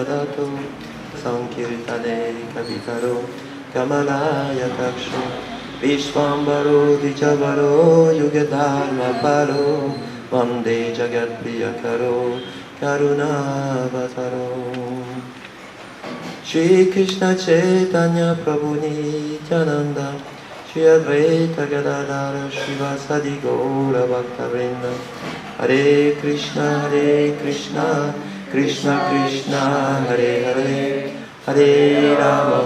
Dato Sankirtane Kavitaro Kamalaya Takshu Vishvambaro Dijavaro Yugadharma Paro Vande Jagat Priyakaro Karuna Vataro Shri Krishna Chaitanya Prabhu Nityananda Shri Advaita Gadadhara Shivasadi Gaura Bhaktavinda Hare Krishna Krishna Krishna Hare Hare Hare Rama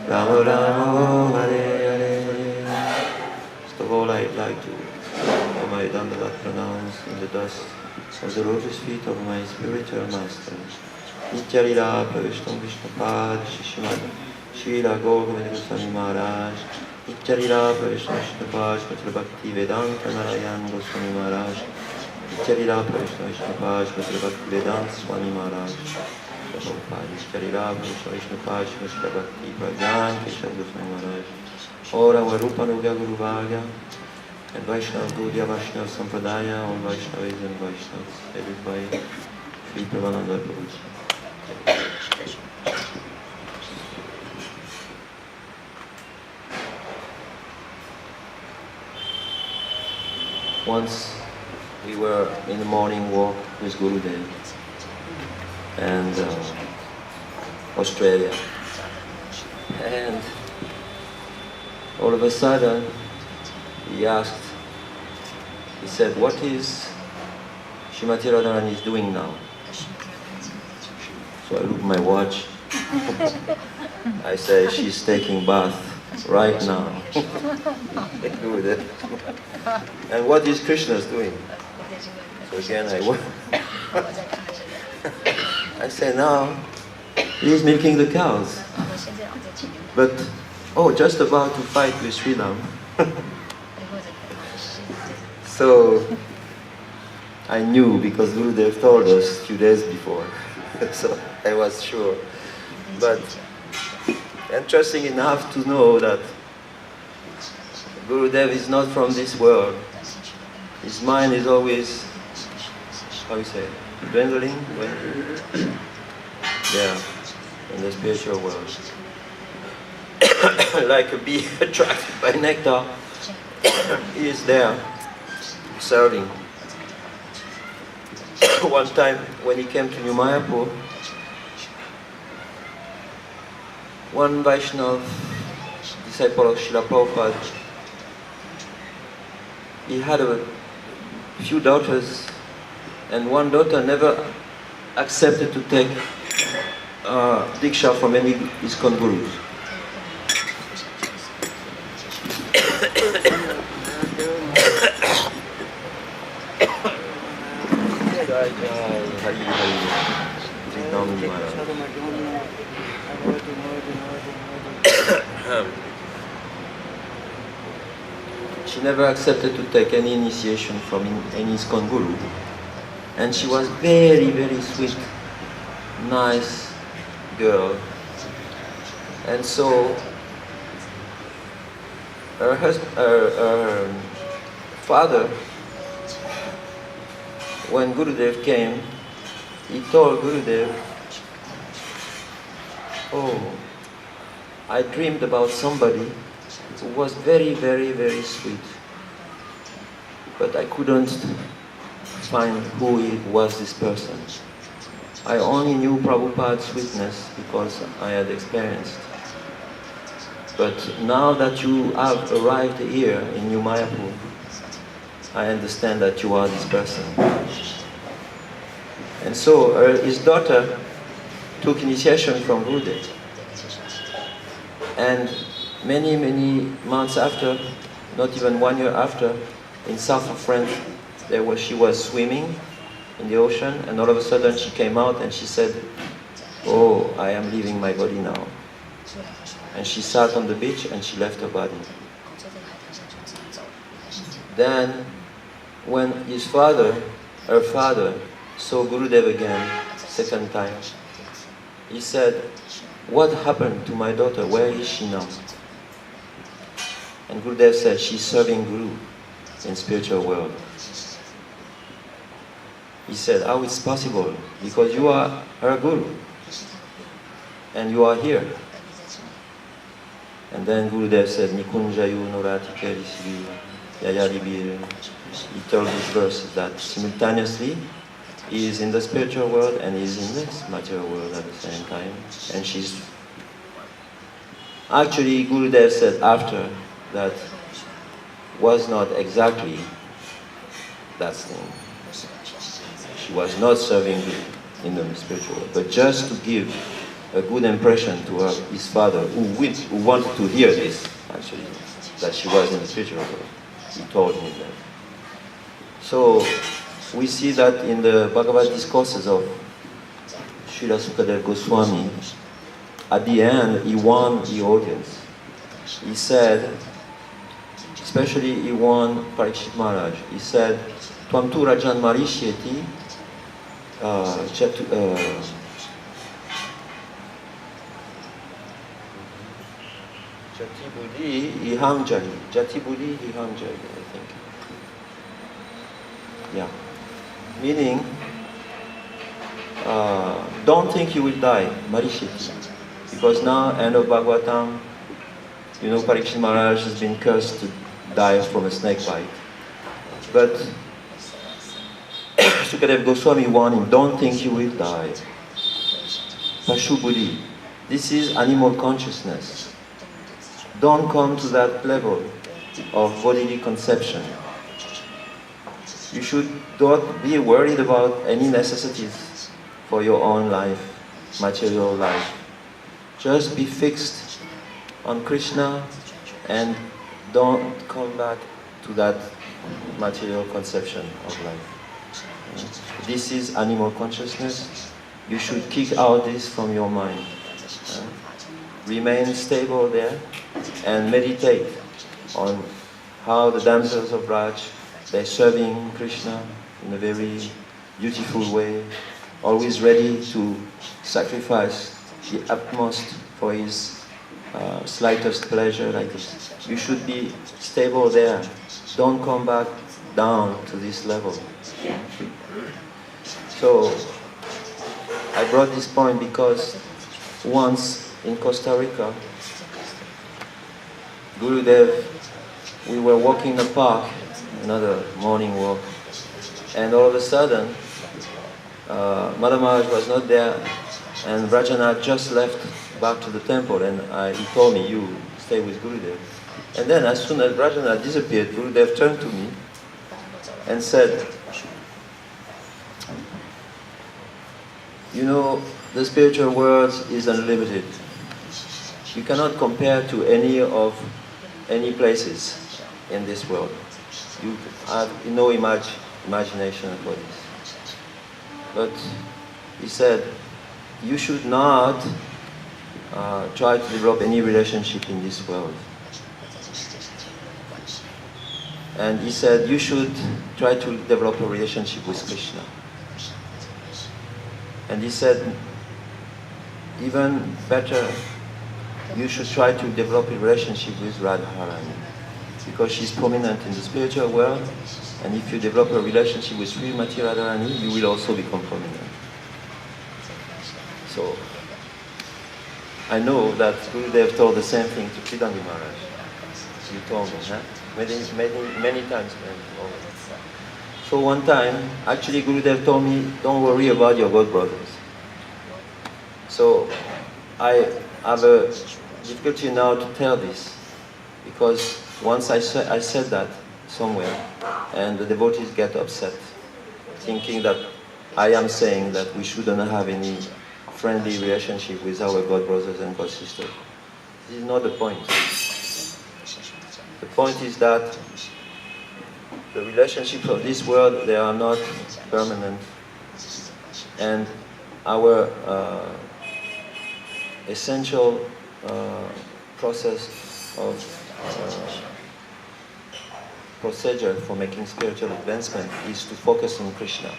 Rama Rama Hare Hare. First of all, I'd like to offer my Dandavat pranams in the dust of the lotus feet of my spiritual master, Nityalila Pravishtam Vishnupad Shishimad Srila Govinda Goswami Maharaj, Nityalila Pravishtam Vishnupad Shmatra Bhakti Vedanta Narayan Goswami Maharaj, Nityalila Pravishtam Vishnupad Shmatra Bhakti Vedanta Swami Maharaj, Nityalila Pravishtam Vishnupad Shmatra Bhakti Pragyan Krishna Goswami Maharaj, Ora Varupa Nuga Guru Varga, and Vaishnava Gaudiya Vaishnava Sampradaya, all Vaishnavas and Vaishnavas, headed by Sri Pravananda Prabhuji. Once we were in the morning walk with Gurudev and Australia, and all of a sudden he said, what is Srimati Radharani doing now? So I look at my watch. I say, she's taking bath right now. And what is Krishna doing? So again I say, now he's milking the cows. But, just about to fight with Sri Ram. So I knew because Gurudev told us a few days before. So I was sure. But interesting enough to know that Gurudev is not from this world. His mind is always, dwindling? Yeah, in the spiritual world. Like a bee attracted by nectar, he is there, serving. One time when he came to New Mayapur, one Vaishnava disciple of Srila Prabhupada, he had a few daughters, and one daughter never accepted to take Diksha from any ISKCON gurus. She never accepted to take any initiation from any ISKCON guru, and she was very, very sweet, nice girl. And so her father, when Gurudev came, he told Gurudev, I dreamed about somebody who was very, very, very sweet, but I couldn't find who was this person. I only knew Prabhupada's sweetness because I had experienced. But now that you have arrived here in New Mayapur, I understand that you are this person. And so his daughter took initiation from Gurudev. And many, many months after, not even 1 year after, in south of France, she was swimming in the ocean, and all of a sudden she came out and she said, I am leaving my body now. And she sat on the beach and she left her body. Then, when her father, saw Gurudev again, second time, he said, what happened to my daughter? Where is she now? And Gurudev said, she's serving Guru in spiritual world. He said, how it's possible? Because you are her guru. And you are here. And then Gurudev said, Nikunjayu Nurati Kerisi Yayaribir. He told these verses that simultaneously he is in the spiritual world and he is in this material world at the same time. And she's... Actually, Gurudev said after that was not exactly that thing. She was not serving in the spiritual world, but just to give a good impression to his father, who wanted to hear this, actually, that she was in the spiritual world. He told him that. So, we see that in the Bhagavad discourses of Srila Sukadeva Goswami, at the end, he won the audience. He said, especially he won Parikshit Maharaj, he said, Tvam tu rajan marishyeti Jati buddhi iham jari. Jati buddhi iham jari, I think. Yeah. Meaning, don't think you will die, Marishiti. Because now, end of Bhagavatam, you know, Parikshit Maharaj has been cursed to die from a snake bite. But Sukadeva Goswami warned him, don't think you will die. Pashu buddhi. This is animal consciousness. Don't come to that level of bodily conception. You should not be worried about any necessities for your own life, material life. Just be fixed on Krishna and don't come back to that material conception of life. This is animal consciousness. You should kick out this from your mind. Remain stable there and meditate on how the damsels of Braj, they're serving Krishna in a very beautiful way, always ready to sacrifice the utmost for his slightest pleasure like this. You should be stable there. Don't come back down to this level. So, I brought this point because once in Costa Rica, Gurudev, we were walking in the park, another morning walk, and all of a sudden, Madam Maharaj was not there, and Rajanath just left back to the temple, and he told me, you stay with Gurudev. And then as soon as Rajanath disappeared, Gurudev turned to me and said, you know, the spiritual world is unlimited. You cannot compare to any places in this world. You have no imagination for this. But he said, you should not try to develop any relationship in this world. And he said, you should try to develop a relationship with Krishna. And he said, even better, you should try to develop a relationship with Radharani, because she's prominent in the spiritual world, and if you develop a relationship with Srimati Radharani, you will also become prominent. So, I know that Gurudev told the same thing to Kridani Maharaj. You told me, huh? Many times. So one time, actually Gurudev told me, don't worry about your God brothers. So I have a difficulty now to tell this, because once I said that somewhere, and the devotees get upset, thinking that I am saying that we shouldn't have any friendly relationship with our God brothers and God sisters. This is not the point. The point is that the relationships of this world, they are not permanent, and our essential process of procedure for making spiritual advancement is to focus on Krishna.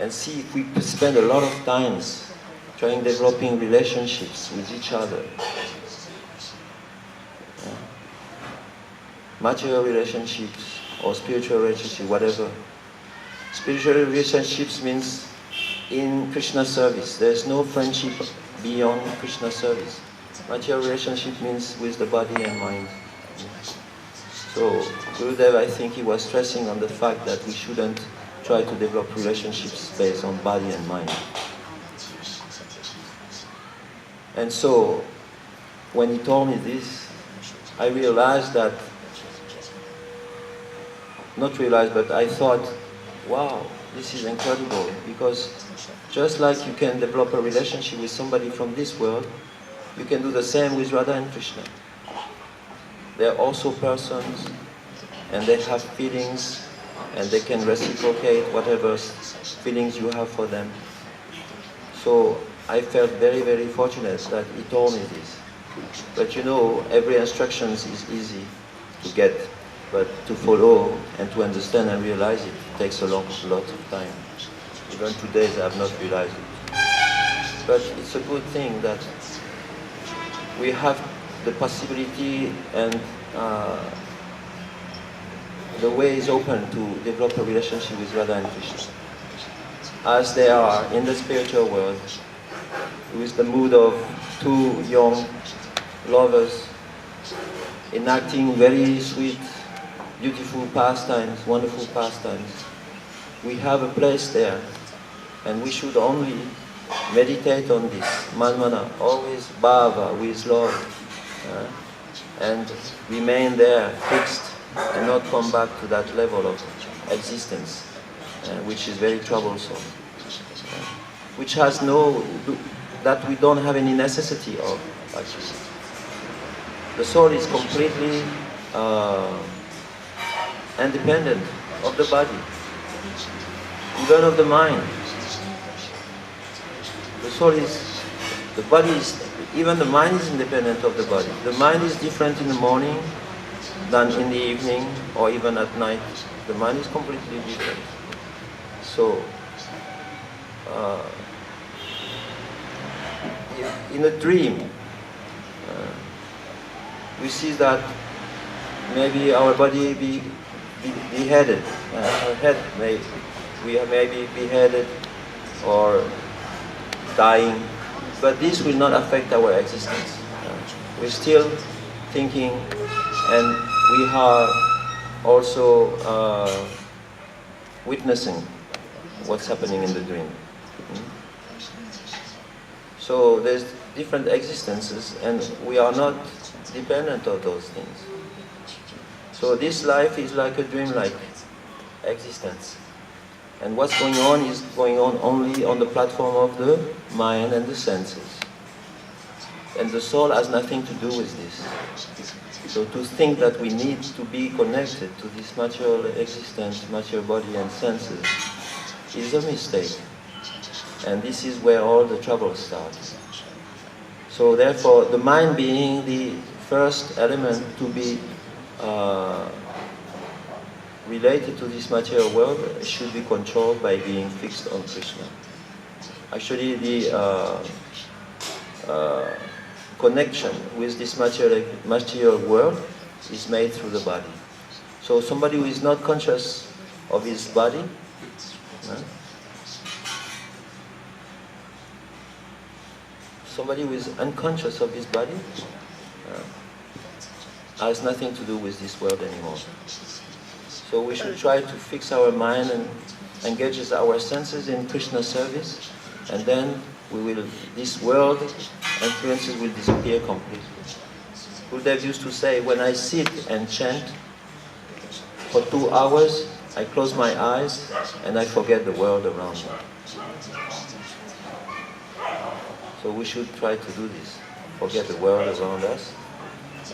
And see, if we spend a lot of times trying developing relationships with each other, material relationships or spiritual relationships, whatever, Spiritual relationships means in Krishna service. There is no friendship beyond Krishna service. Material relationship means with the body and mind. So Gurudev, I think he was stressing on the fact that we shouldn't try to develop relationships based on body and mind. And so when he told me this, I realized that, not realized, but I thought, wow, this is incredible, because just like you can develop a relationship with somebody from this world, you can do the same with Radha and Krishna. They are also persons, and they have feelings, and they can reciprocate whatever feelings you have for them. So I felt very, very fortunate that he told me this. But you know, every instruction is easy to get, but to follow and to understand and realize it takes a lot of time. Even today I have not realized it. But it's a good thing that we have the possibility and the way is open to develop a relationship with Radha and Krishna. As they are in the spiritual world, with the mood of two young lovers enacting very sweet, beautiful pastimes, wonderful pastimes. We have a place there, and we should only meditate on this, manmana, always bhava, with love, and remain there, fixed, and not come back to that level of existence, which is very troublesome, which has that we don't have any necessity of, actually. The soul is completely independent of the body, even of the mind. The body is, even the mind is independent of the body. The mind is different in the morning than in the evening or even at night. The mind is completely different. So, in a dream, we see that maybe our body be beheaded, our head may be beheaded or dying, but this will not affect our existence. We're still thinking, and we are also witnessing what's happening in the dream. So there's different existences, and we are not dependent on those things. So this life is like a dream-like existence. And what's going on is going on only on the platform of the mind and the senses. And the soul has nothing to do with this. So to think that we need to be connected to this material existence, material body and senses, is a mistake. And this is where all the trouble starts. So therefore, the mind being the first element to be related to this material world should be controlled by being fixed on Krishna. Actually, the connection with this material world is made through the body. So somebody who is not conscious of his body, somebody who is unconscious of his body has nothing to do with this world anymore. So we should try to fix our mind and engage our senses in Krishna service, and then this world influences will disappear completely. Gurudev used to say, when I sit and chant for 2 hours, I close my eyes and I forget the world around me. So we should try to do this, forget the world around us,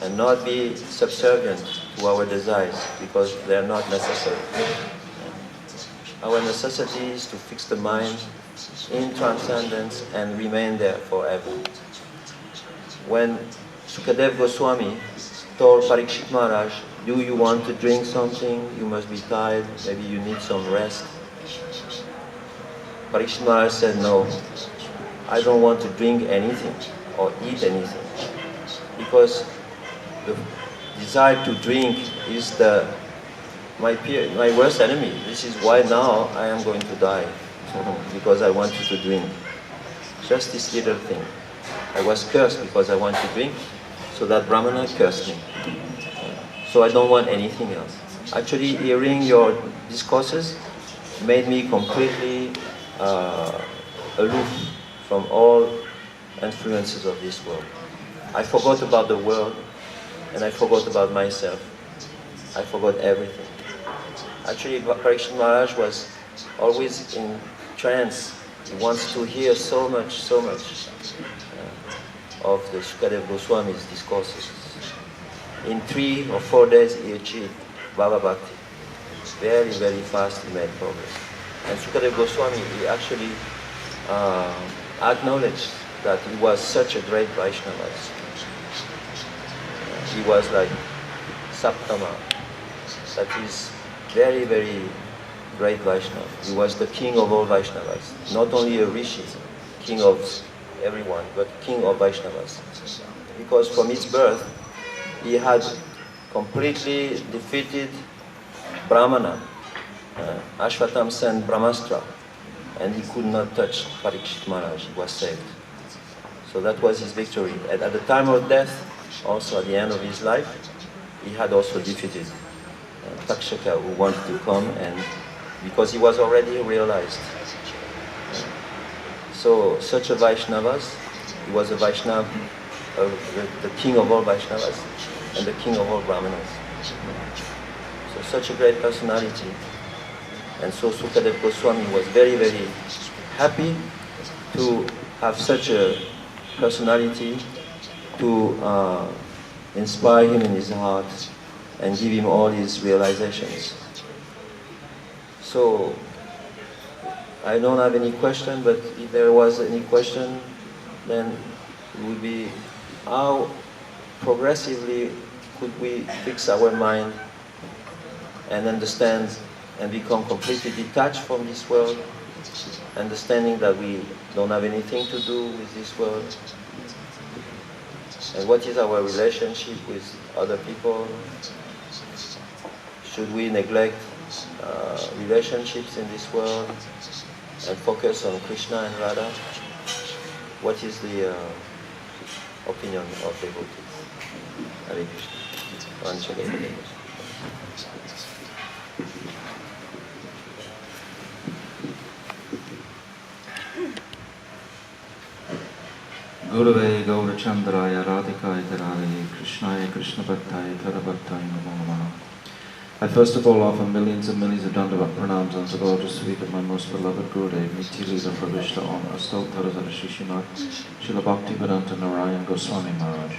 and not be subservient to our desires, because they are not necessary. Our necessity is to fix the mind in transcendence and remain there forever. When Sukadeva Goswami told Parikshit Maharaj, do you want to drink something? You must be tired, maybe you need some rest. Parikshit Maharaj said, no, I don't want to drink anything or eat anything, because the desire to drink is the my worst enemy. This is why now I am going to die, because I wanted to drink. Just this little thing. I was cursed because I wanted to drink, so that Brahmana cursed me. So I don't want anything else. Actually, hearing your discourses made me completely aloof from all influences of this world. I forgot about the world, and I forgot about myself. I forgot everything. Actually, Parikshit Maharaj was always in trance. He wants to hear so much of the Shukadev Goswami's discourses. In 3 or 4 days, he achieved Bhava Bhakti. Very, very fast he made progress. And Shukadev Goswami, he actually acknowledged that he was such a great Vaishnava. He was like Saptama, that is very, very great Vaishnava. He was the king of all Vaishnavas. Not only a rishi, king of everyone, but king of Vaishnavas. Because from his birth, he had completely defeated Brahmana. Ashvatam sent Brahmastra, and he could not touch Parikshit Maharaj. He was saved. So that was his victory. And at the time of death, also at the end of his life, he had also defeated Takshaka, who wanted to come, and because he was already realized. So such a Vaishnavas, he was a Vaishnava, the king of all Vaishnavas, and the king of all Brahmanas. So such a great personality. And so Shukadev Goswami was very, very happy to have such a personality to inspire him in his heart and give him all his realizations. So I don't have any question, but if there was any question, then it would be how progressively could we fix our mind and understand and become completely detached from this world, understanding that we don't have anything to do with this world, and what is our relationship with other people? Should we neglect relationships in this world and focus on Krishna and Radha? What is the opinion of devotees? Hare Krishna. Gurave Gaurachandraya Radhikaya Tarare Krishnaya Krishna Bhaktaya Tarabhaktaya Namo Namaha. I first of all offer millions and millions of Dandavat pranams unto the lotus feet of my most beloved Gurudev, Nitya Lila Pravishta Om Astok Tarazara Shishinath, Srila Bhakti Vedanta Narayan Goswami Maharaj.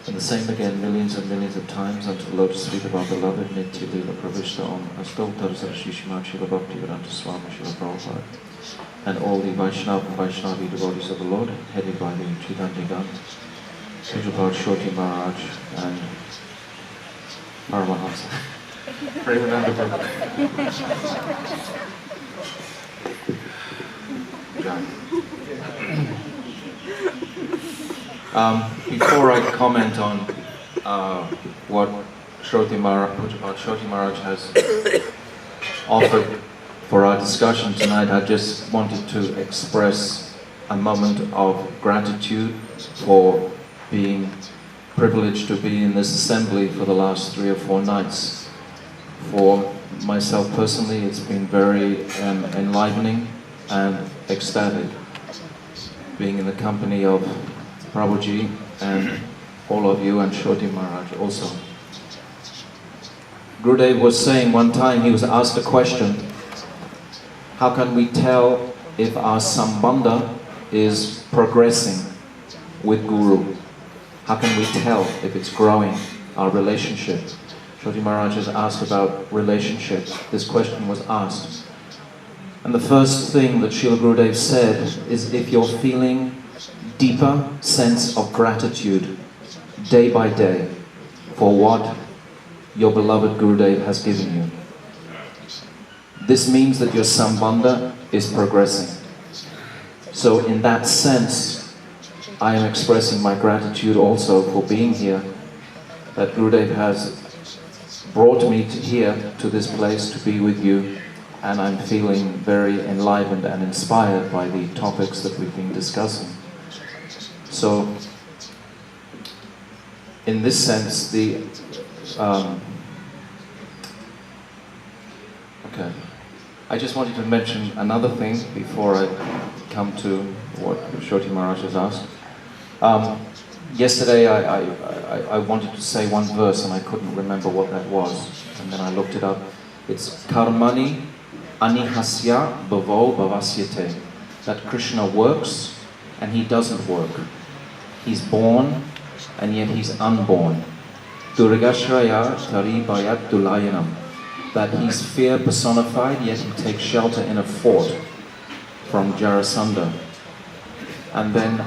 And the same again millions and millions of times unto the lotus feet of our beloved Nitya Lila Pravishta Om Astok Tarazara Shishinath, Srila Bhakti Vedanta Swami Srila Prabhupada. And all the Vaishnava and Vaishnavi devotees of the Lord, headed by the Chidantigan, Pujapad Shoti Maharaj and Paramahamsa. Premananda Before I comment on what Pujapad Shoti Maharaj has offered for our discussion tonight, I just wanted to express a moment of gratitude for being privileged to be in this assembly for the last 3 or 4 nights. For myself personally, it's been very enlivening and ecstatic being in the company of Prabhuji and all of you and Shoti Maharaj also. Gurudev was saying one time, he was asked a question, how can we tell if our sambandha is progressing with Guru? How can we tell if it's growing, our relationship? Shoti Maharaj has asked about relationships. This question was asked. And the first thing that Srila Gurudev said is, if you're feeling deeper sense of gratitude day by day for what your beloved Gurudev has given you, this means that your sambandha is progressing. So in that sense, I am expressing my gratitude also for being here, that Gurudev has brought me here to this place to be with you, and I'm feeling very enlivened and inspired by the topics that we've been discussing. So, in this sense, okay. I just wanted to mention another thing before I come to what Shoti Maharaj has asked. Yesterday I wanted to say one verse and I couldn't remember what that was, and then I looked it up. It's Karmani Anihasya Bhavo Bhavasyate, that Krishna works and he doesn't work. He's born and yet he's unborn. Durgashraya Tari Bayat Dulayanam, that he's fear personified, yet he takes shelter in a fort from Jarasandha. And then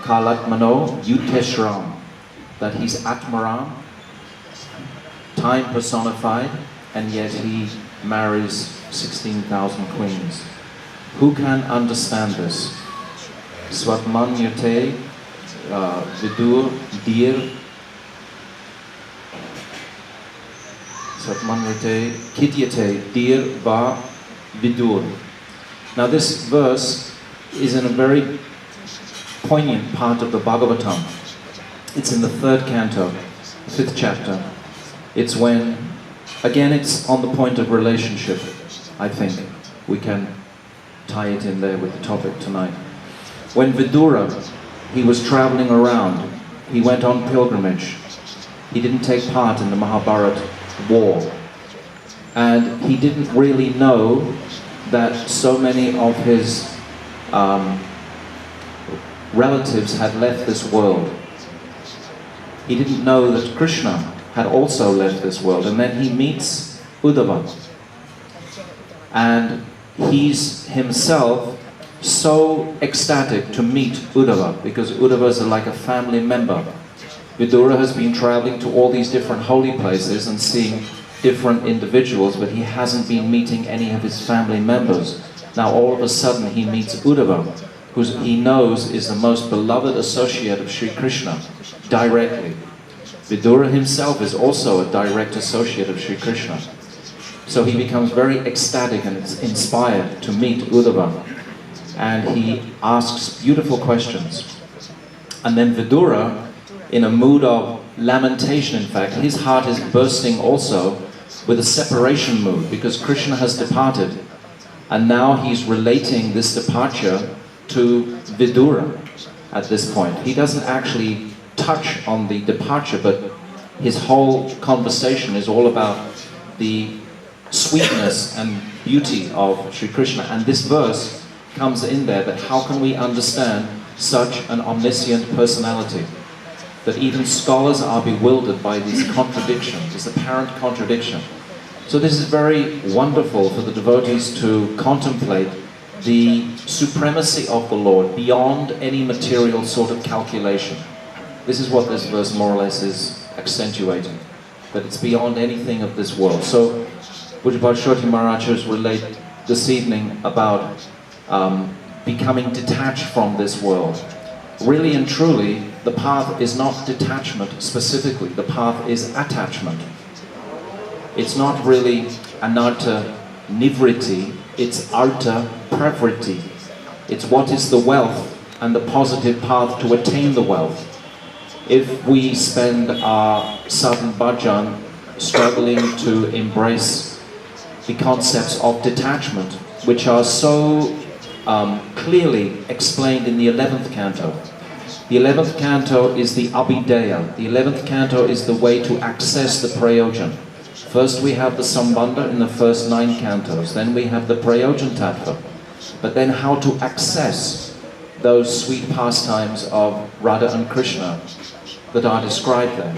Kalatmano Yuteshram, that he's Atmaram, time personified, and yet he marries 16,000 queens. Who can understand this? Swatmanyate Vidur Dir Swatmanyate Kityate Dir Va Vidur. Now this verse is in a very poignant part of the Bhagavatam. It's in the 3rd canto, 5th chapter. It's when, again, it's on the point of relationship. I think we can tie it in there with the topic tonight. When Vidura, he was traveling around, he went on pilgrimage. He didn't take part in the Mahabharata war. And he didn't really know that so many of his relatives had left this world. He didn't know that Krishna had also left this world. And then he meets Uddhava. And he's himself so ecstatic to meet Uddhava, because Uddhava is like a family member. Vidura has been traveling to all these different holy places and seeing different individuals, but he hasn't been meeting any of his family members. Now all of a sudden he meets Uddhava, who he knows is the most beloved associate of Sri Krishna, directly. Vidura himself is also a direct associate of Sri Krishna. So he becomes very ecstatic and inspired to meet Uddhava. And he asks beautiful questions. And then Vidura, in a mood of lamentation, in fact, his heart is bursting also with a separation mood, because Krishna has departed. And now he's relating this departure to Vidura at this point. He doesn't actually touch on the departure, but his whole conversation is all about the sweetness and beauty of Sri Krishna. And this verse comes in there, that how can we understand such an omniscient personality? That even scholars are bewildered by these contradictions, this apparent contradiction. So this is very wonderful for the devotees to contemplate the supremacy of the Lord beyond any material sort of calculation. This is what this verse more or less is accentuating, that it's beyond anything of this world. So Pujapad Shoti Maharaj has related this evening about becoming detached from this world. Really and truly, the path is not detachment specifically, the path is attachment. It's not really anartha nivriti, it's artha pravriti. It's what is the wealth and the positive path to attain the wealth. If we spend our sadhan bhajan struggling to embrace the concepts of detachment, which are so clearly explained in the 11th canto. The 11th canto is the abhideya. The 11th canto is the way to access the prayojan. First we have the sambandha in the first 9 cantos, then we have the prayojan tattva. But then how to access those sweet pastimes of Radha and Krishna that are described there.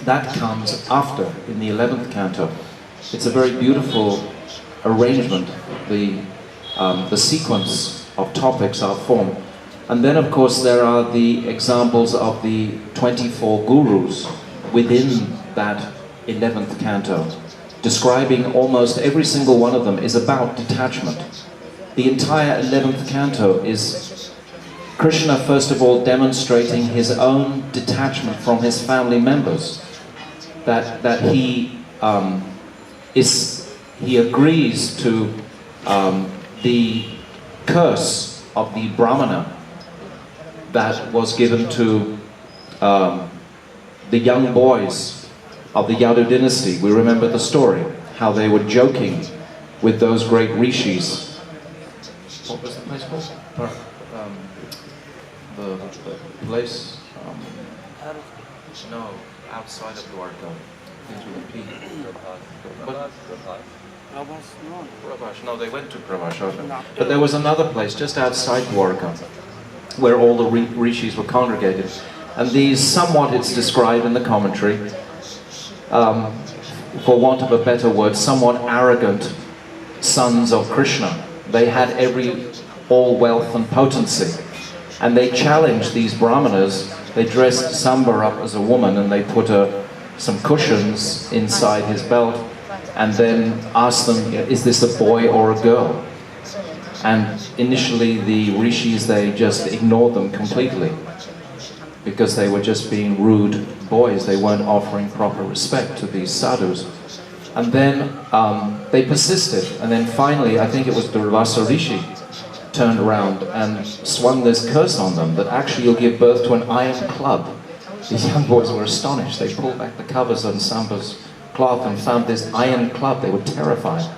That comes after, in the 11th canto. It's a very beautiful arrangement. The sequence of topics are formed. And then of course there are the examples of the 24 gurus within that 11th canto, describing almost every single one of them is about detachment. The entire 11th canto is Krishna first of all demonstrating his own detachment from his family members, that he he agrees to the curse of the Brahmana that was given to the young boys of the Yadu dynasty. We remember the story, how they were joking with those great rishis. What was the place called? The place? No, outside of Dwarka. Things with a P. Prabhash. No, they went to Prabhash. But there was another place just outside Dwarka where all the rishis were congregated. And these, somewhat it's described in the commentary, for want of a better word, somewhat arrogant sons of Krishna. They had all wealth and potency. And they challenged these brahmanas. They dressed Samba up as a woman and they put some cushions inside his belt and then asked them, is this a boy or a girl? And initially the rishis, they just ignored them completely because they were just being rude boys. They weren't offering proper respect to these sadhus. And then they persisted, and then finally, I think it was Durvasa Rishi turned around and swung this curse on them, that actually you'll give birth to an iron club. These young boys were astonished. They pulled back the covers on Samba's cloth and found this iron club. They were terrified.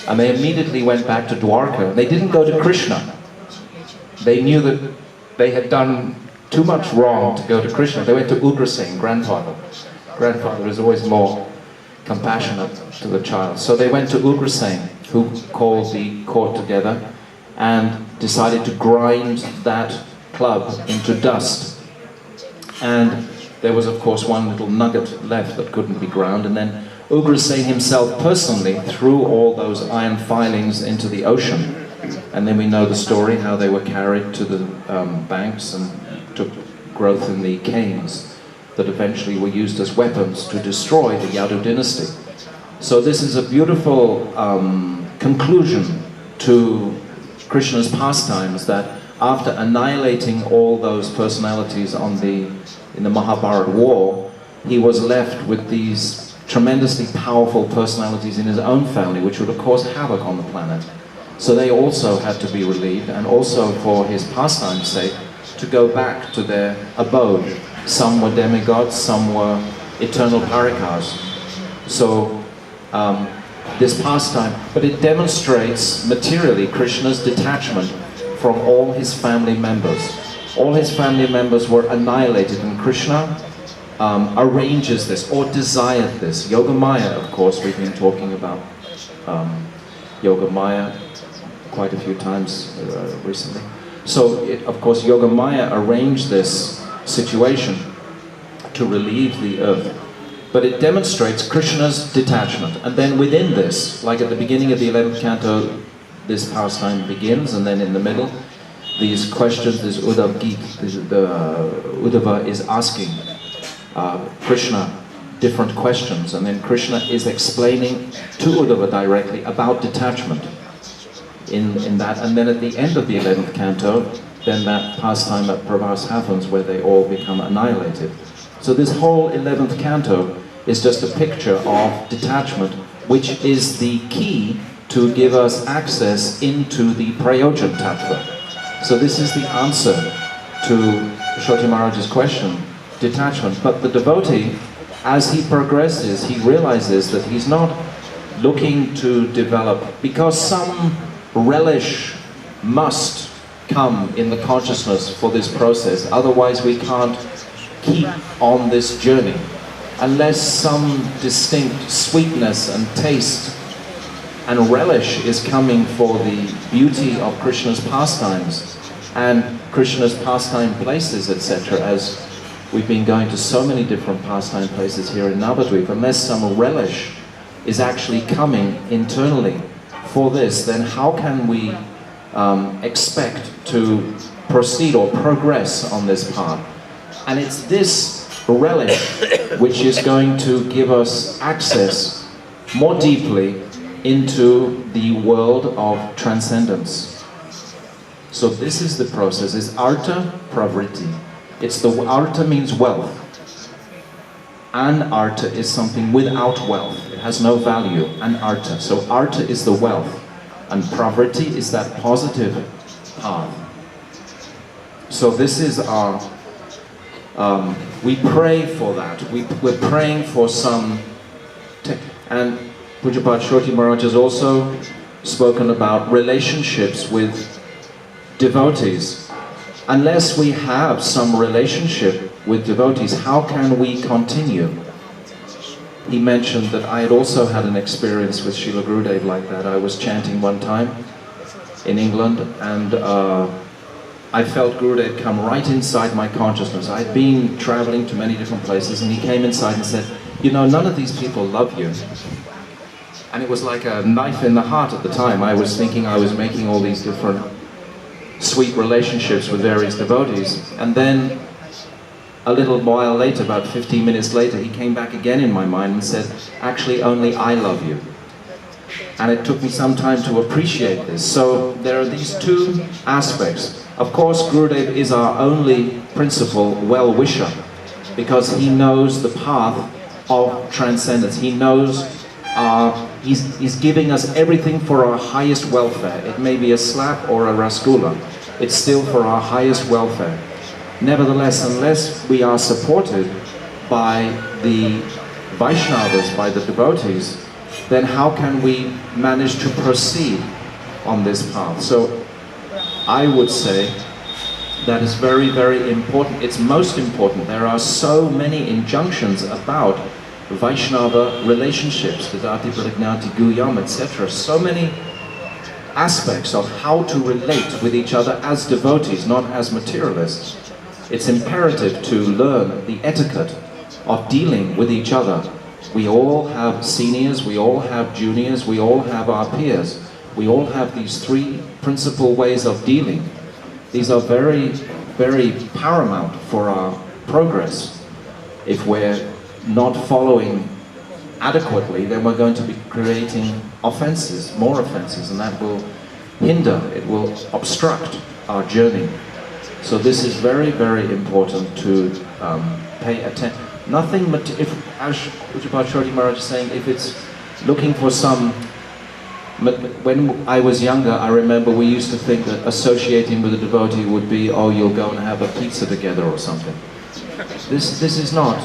And they immediately went back to Dwarka. They didn't go to Krishna. They knew that they had done too much wrong to go to Krishna. They went to Ugrasena, grandfather. Grandfather is always more compassionate to the child. So they went to Ugrasena, who called the court together and decided to grind that club into dust. And there was, of course, one little nugget left that couldn't be ground, and then Ugrasena himself personally threw all those iron filings into the ocean. And then we know the story, how they were carried to the banks and took growth in the canes that eventually were used as weapons to destroy the Yadu dynasty. So this is a beautiful conclusion to Krishna's pastimes, that after annihilating all those personalities in the Mahabharata war, he was left with these tremendously powerful personalities in his own family, which would have caused havoc on the planet. So they also had to be relieved, and also for his pastime's sake, to go back to their abode. Some were demigods, some were eternal parikas. So this pastime, but it demonstrates materially Krishna's detachment from all his family members. All his family members were annihilated, and Krishna arranges this, or desired this. Yogamaya, of course, we've been talking about Yogamaya quite a few times recently. So, of course, Yogamaya arranged this situation to relieve the earth. But it demonstrates Krishna's detachment. And then within this, like at the beginning of the 11th canto, this pastime begins, and then in the middle, these questions, this Uddhava Gita, Uddhava is asking Krishna different questions, and then Krishna is explaining to Uddhava directly about detachment in that. And then at the end of the 11th canto, then that pastime at Prabhas happens where they all become annihilated. So this whole 11th canto is just a picture of detachment, which is the key to give us access into the Prayojan Tattva. So this is the answer to Shoti Maharaj's question, detachment. But the devotee, as he progresses, he realizes that he's not looking to develop, because some relish must come in the consciousness for this process, otherwise we can't keep on this journey. Unless some distinct sweetness and taste and relish is coming for the beauty of Krishna's pastimes and Krishna's pastime places, etc., as we've been going to so many different pastime places here in Navadvip, unless some relish is actually coming internally for this, then how can we expect to proceed or progress on this path? And it's this relish which is going to give us access more deeply into the world of transcendence. So this is the process, is artha pravritti. It's the artha means wealth. Anartha is something without wealth. It has no value. Anartha. So artha is the wealth, and pravriti is that positive path. So this is our. We pray for that. We're praying for some. And Pujyapat Shorty Maharaj has also spoken about relationships with devotees. Unless we have some relationship with devotees, how can we continue? He mentioned that I had also had an experience with Srila Gurudev like that. I was chanting one time in England, and I felt Gurudev come right inside my consciousness. I'd been traveling to many different places, and he came inside and said, you know, none of these people love you. And it was like a knife in the heart at the time. I was thinking I was making all these different sweet relationships with various devotees. And then a little while later, about 15 minutes later, he came back again in my mind and said, actually only I love you. And it took me some time to appreciate this. So there are these two aspects. Of course, Gurudev is our only principal well-wisher, because he knows the path of transcendence. He knows he's giving us everything for our highest welfare. It may be a slap or a rasgulla. It's still for our highest welfare. Nevertheless, unless we are supported by the Vaishnavas, by the devotees, then how can we manage to proceed on this path? So I would say that is very, very important. It's most important. There are so many injunctions about Vaishnava relationships, Vidati, Prajnati, Guyam, etc. So many aspects of how to relate with each other as devotees, not as materialists. It's imperative to learn the etiquette of dealing with each other. We all have seniors, we all have juniors, we all have our peers. We all have these three principal ways of dealing. These are very, very paramount for our progress. If we're not following adequately, then we're going to be creating offenses, more offenses, and that will hinder, it will obstruct our journey. So this is very, very important to pay attention. Nothing, if, as Pujyapat Shorty Maharaj is saying, if it's looking for some. When I was younger, I remember we used to think that associating with a devotee would be, oh, you'll go and have a pizza together or something. This is not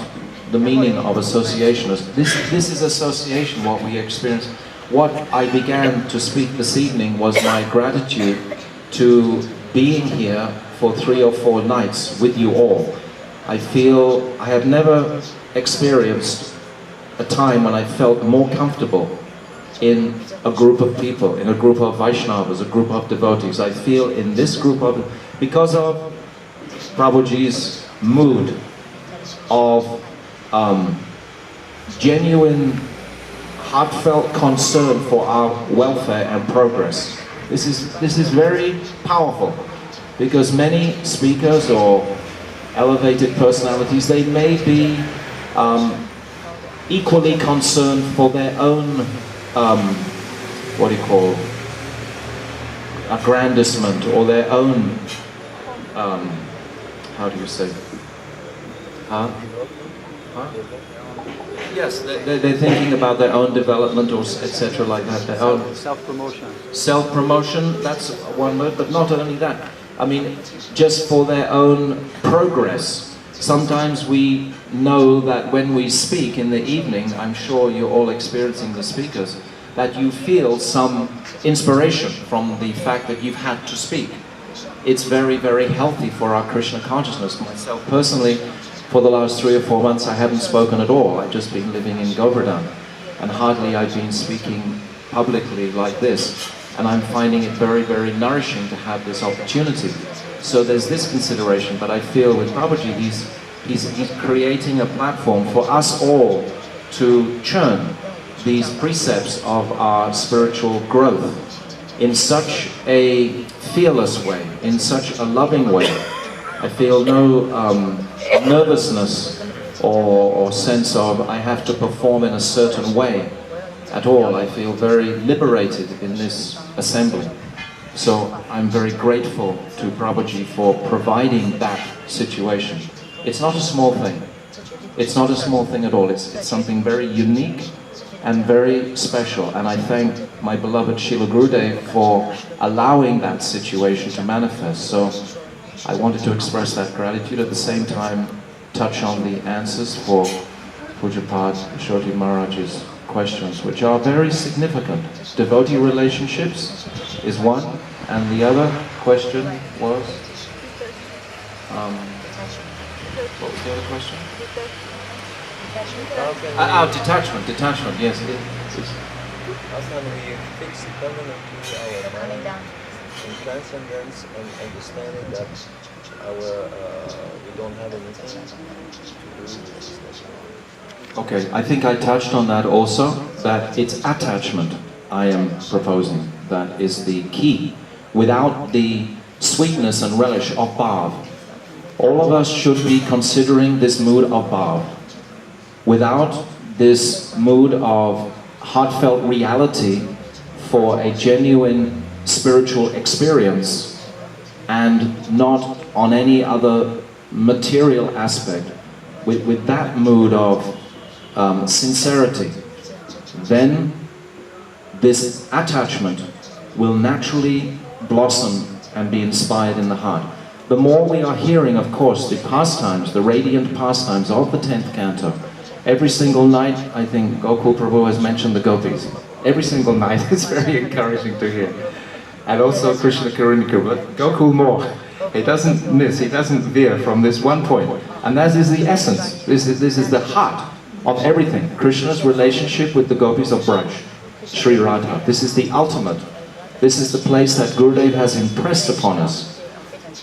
the meaning of association. This is association, what we experience. What I began to speak this evening was my gratitude to being here for 3 or 4 nights with you all. I feel I have never experienced a time when I felt more comfortable in a group of people, in a group of Vaishnavas, a group of devotees. I feel in this group of, because of Prabhuji's mood of genuine, heartfelt concern for our welfare and progress. This is very powerful, because many speakers or elevated personalities, they may be equally concerned for their own what do you call, aggrandizement, or their own, how do you say, Yes, they're thinking about their own development, or etc. like that. Their own self-promotion. Self-promotion, that's one word, but not only that. I mean, just for their own progress. Sometimes we know that when we speak in the evening, I'm sure you're all experiencing the speakers, that you feel some inspiration from the fact that you've had to speak. It's very, very healthy for our Krishna consciousness. Myself personally, for the last 3 or 4 months, I haven't spoken at all. I've just been living in Govardhan, and hardly I've been speaking publicly like this. And I'm finding it very, very nourishing to have this opportunity. So there's this consideration, but I feel with Prabhuji, he's creating a platform for us all to churn these precepts of our spiritual growth in such a fearless way, in such a loving way. I feel no nervousness or sense of I have to perform in a certain way at all. I feel very liberated in this assembly. So I'm very grateful to Prabhuji for providing that situation. It's not a small thing. It's not a small thing at all. It's something very unique and very special. And I thank my beloved Srila Gurudev for allowing that situation to manifest. So I wanted to express that gratitude, at the same time touch on the answers for Pujapad Shoti Maharaj's questions, which are very significant. Devotee relationships is one, and the other question was, what was the other question? Detachment, yes. How can we fix permanently our mind in transcendence and understanding that we don't have anything to do with this? Okay, I think I touched on that also, that it's attachment I am proposing that is the key. Without the sweetness and relish of bhav, all of us should be considering this mood of bhav. Without this mood of heartfelt reality for a genuine spiritual experience, and not on any other material aspect, with that mood of sincerity, then this attachment will naturally blossom and be inspired in the heart. The more we are hearing, of course, the pastimes, the radiant pastimes of the 10th canto, every single night, I think Gokul Prabhu has mentioned the gopis. Every single night, it's very encouraging to hear. And also Krishna Karunikaru, but Gokul more. He doesn't miss, he doesn't veer from this one point. And that is the essence, this is the heart of everything. Krishna's relationship with the gopis of Braj, Sri Radha. This is the ultimate. This is the place that Gurudev has impressed upon us.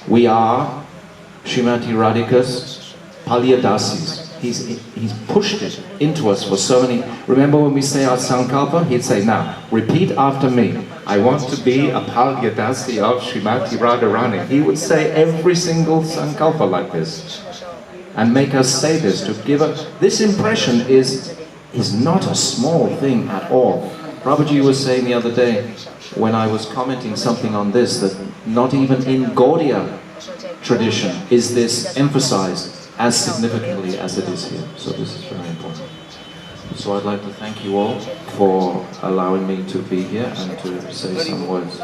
We are Srimati Radhika's Palyadasis. He's pushed it into us for so many. Remember when we say our Sankalpa? He'd say, now, repeat after me. I want to be a Palyadasi of Srimati Radharani. He would say every single Sankalpa like this. And make us say this, to give us... This impression is not a small thing at all. Prabhuji was saying the other day, when I was commenting something on this, that not even in Gaudiya tradition is this emphasized as significantly as it is here. So this is very important. So I'd like to thank you all for allowing me to be here and to say some words.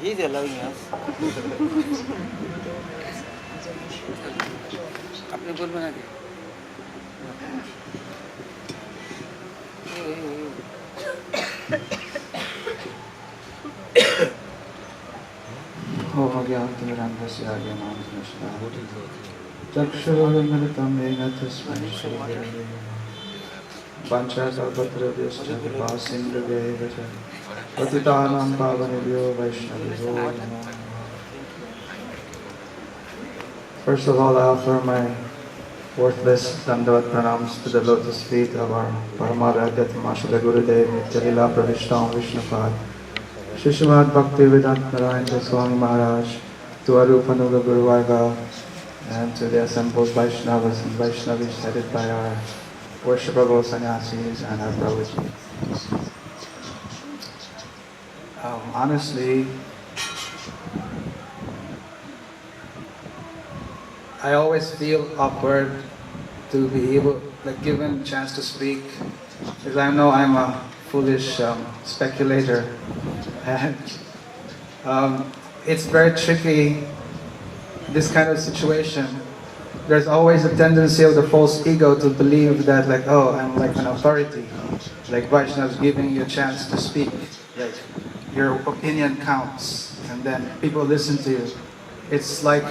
He's allowing us. আপনি বলবেন আগে होमज्ञातमिरन्धस्य आज्ञानामस्मृष्टा चक्षुरुन्मिलितं येन तस्मै श्रीगुरवे वाञ्छाकल्पतरुभ्यश्च कृपासिन्धुभ्यैव च पतितानां पावनेभ्यो वैष्णवेभ्यो नमो नमः. First of all, I offer my worthless Dandavat pranams to the lotus feet of our Paramaradhyatma Srila Gurudev Nityalila Pravishtam Vishnupad Shishimad Bhakti Vedant Narayana Swami Maharaj, to Arupanuga Guru Varga, and to the assembled Vaishnavas and Vaishnavis headed by our worshipable sannyasis and our Prabhuji. Honestly, I always feel awkward to be able, given a chance to speak, because I know I'm a foolish speculator, and it's very tricky, this kind of situation. There's always a tendency of the false ego to believe that, oh, I'm like an authority, like Vaishnavas giving you a chance to speak, like your opinion counts, and then people listen to you. It's like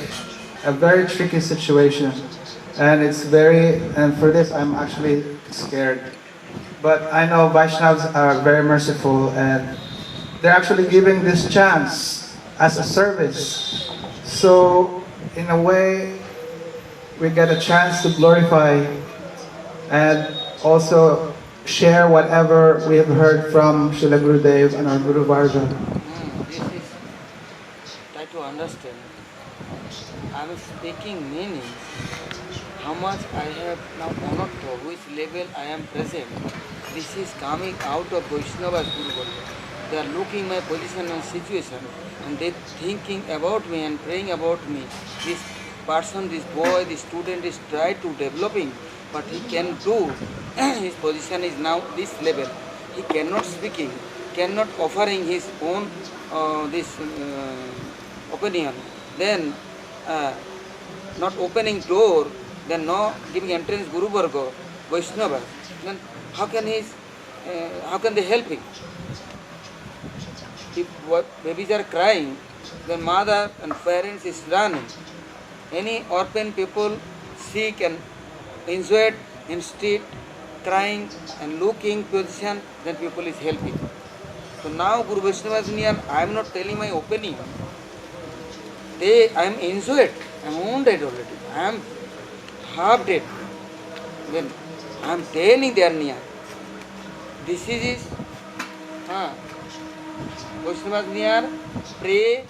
a very tricky situation, and and for this I'm actually scared. But I know Vaishnavas are very merciful, and they're actually giving this chance as a service. So in a way, we get a chance to glorify and also share whatever we have heard from Srila Gurudev and our Guru Varga. This is, try to understand. I am speaking meaning how much I have now honored for which level I am present. This is coming out of Vaishnava's Guru Varga. they are looking my position and situation, and they thinking about me and praying about me. This person, this boy, this student is trying to developing, but he can do. His position is now this level. He cannot speaking, cannot offering his own opinion. Then not opening door, then no giving entrance Guru Varga, Vaishnava. Then how can they help him? If babies are crying, then mother and parents is running. Any orphan people sick and injured in street, crying and looking position, then people is helping. So now Guru Vaishnava is near, I am not telling my opinion. I am injured, I am wounded already, I am half dead. Then I am telling they are near. This is Vaishnava is near, pray,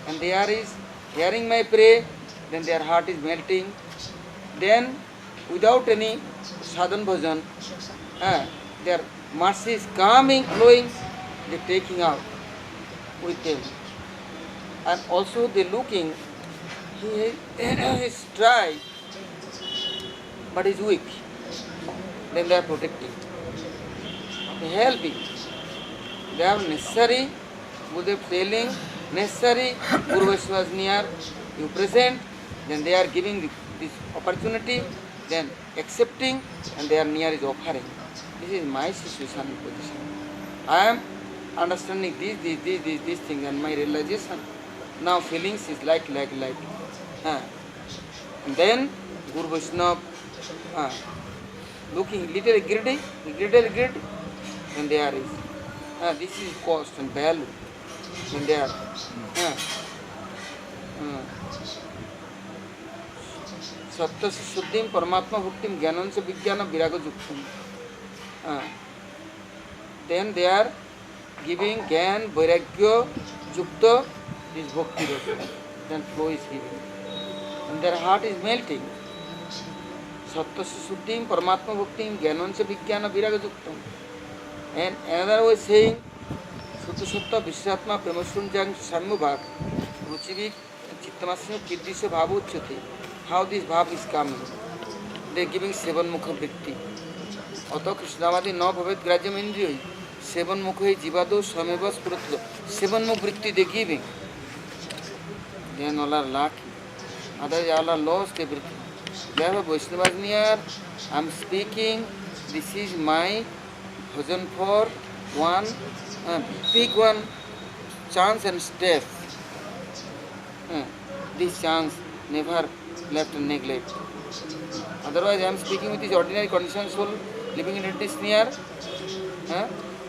and they are is hearing my prayer, then their heart is melting. Then without any sadhan bhajan, their mercy is coming, flowing, they are taking out with them. And also they looking, he is try, but is weak. Then they are protecting. They helping. They are necessary, Gurudev telling, necessary, Guru Vaishnava is near, you present, then they are giving this opportunity, then accepting, and they are near is offering. This is my situation and position. I am understanding these things, and my realization now feelings is like. And then Guru Vaishnava looking little greedy, then there is. This is cost and value. When they are. Sattva Suddhim Paramatma Bhaktim Jnanam se Vijnana Viraga Juktam. Then they are giving Gyan, Vairagya, Jukta, this Bhakti Rasa. Then flow is giving. And their heart is melting. Sattva Suddhim Paramatma Bhaktim Jnanam se Vijnana Viraga Juktam. And another way saying, Sutta Satta Vishratma Premastunjang Samubhak Ruchivik Chittamasya Kiddisha Bhavuchati. How this bhav is coming? They are giving Sevan Mukha Vritti. Ato Krishnavadi no Bhavet Grajam Indriyoi. Sevan Mukha Jivado Sameva Spurutlo. Sevan Mukha Vritti they are giving. Then all are lucky. Others all are lost everything. Therefore Vaishnava is near. I am speaking. This is my bhajan for one big one chance and step. This chance never left and neglect. Otherwise, I am speaking with this ordinary conditioned soul living in this near.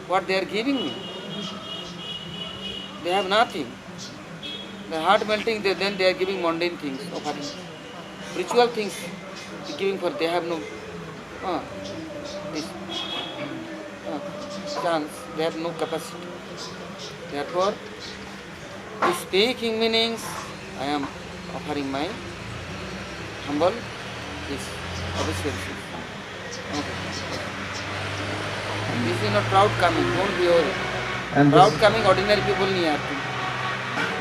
What they are giving me? They have nothing. The heart melting, then they are giving mundane things, offering. Ritual things giving for they have no this chance, they have no capacity. Therefore, the speaking meanings, I am offering my humble this obeisances. Okay. This is not proud coming, don't be worried. And Proud this, coming, ordinary people near.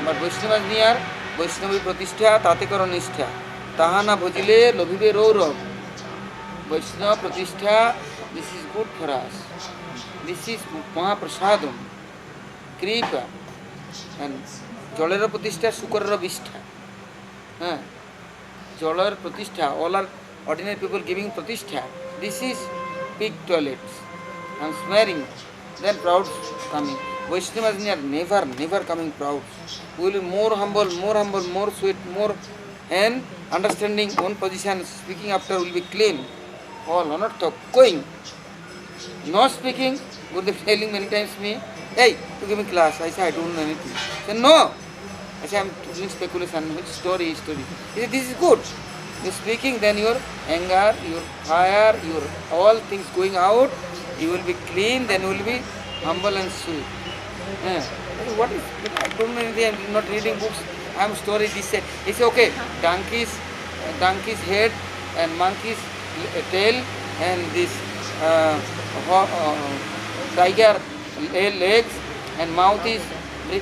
But Vaishnava is near, Vaishnavi pratishtha, tate karo nishtha. Tahana bhajile, lobhibe rourav. Vaishnava pratishtha, this is good for us. This is Mahaprasadam, Kripa, and Jolera pratishtha, Sukarra vishtha. Jolar pratishtha, all are ordinary people giving pratishtha. This is big toilets. I am swearing. Then proud coming. Vaishnavas near never coming proud. We will be more humble, more sweet, more and understanding own position. Speaking after will be clean. All not talk going. No speaking. Gurudev telling many times me, hey, you give me class. I say I don't know anything. I say no. I say I am doing speculation. Which story? He said, this is good. You speaking, then your anger, your fire, your all things going out. You will be clean. Then you will be humble and sweet. What is? I don't know anything. I am not reading books. I am story. This said. He said, okay. Donkey's head and monkey's tail and this tiger legs and mouth is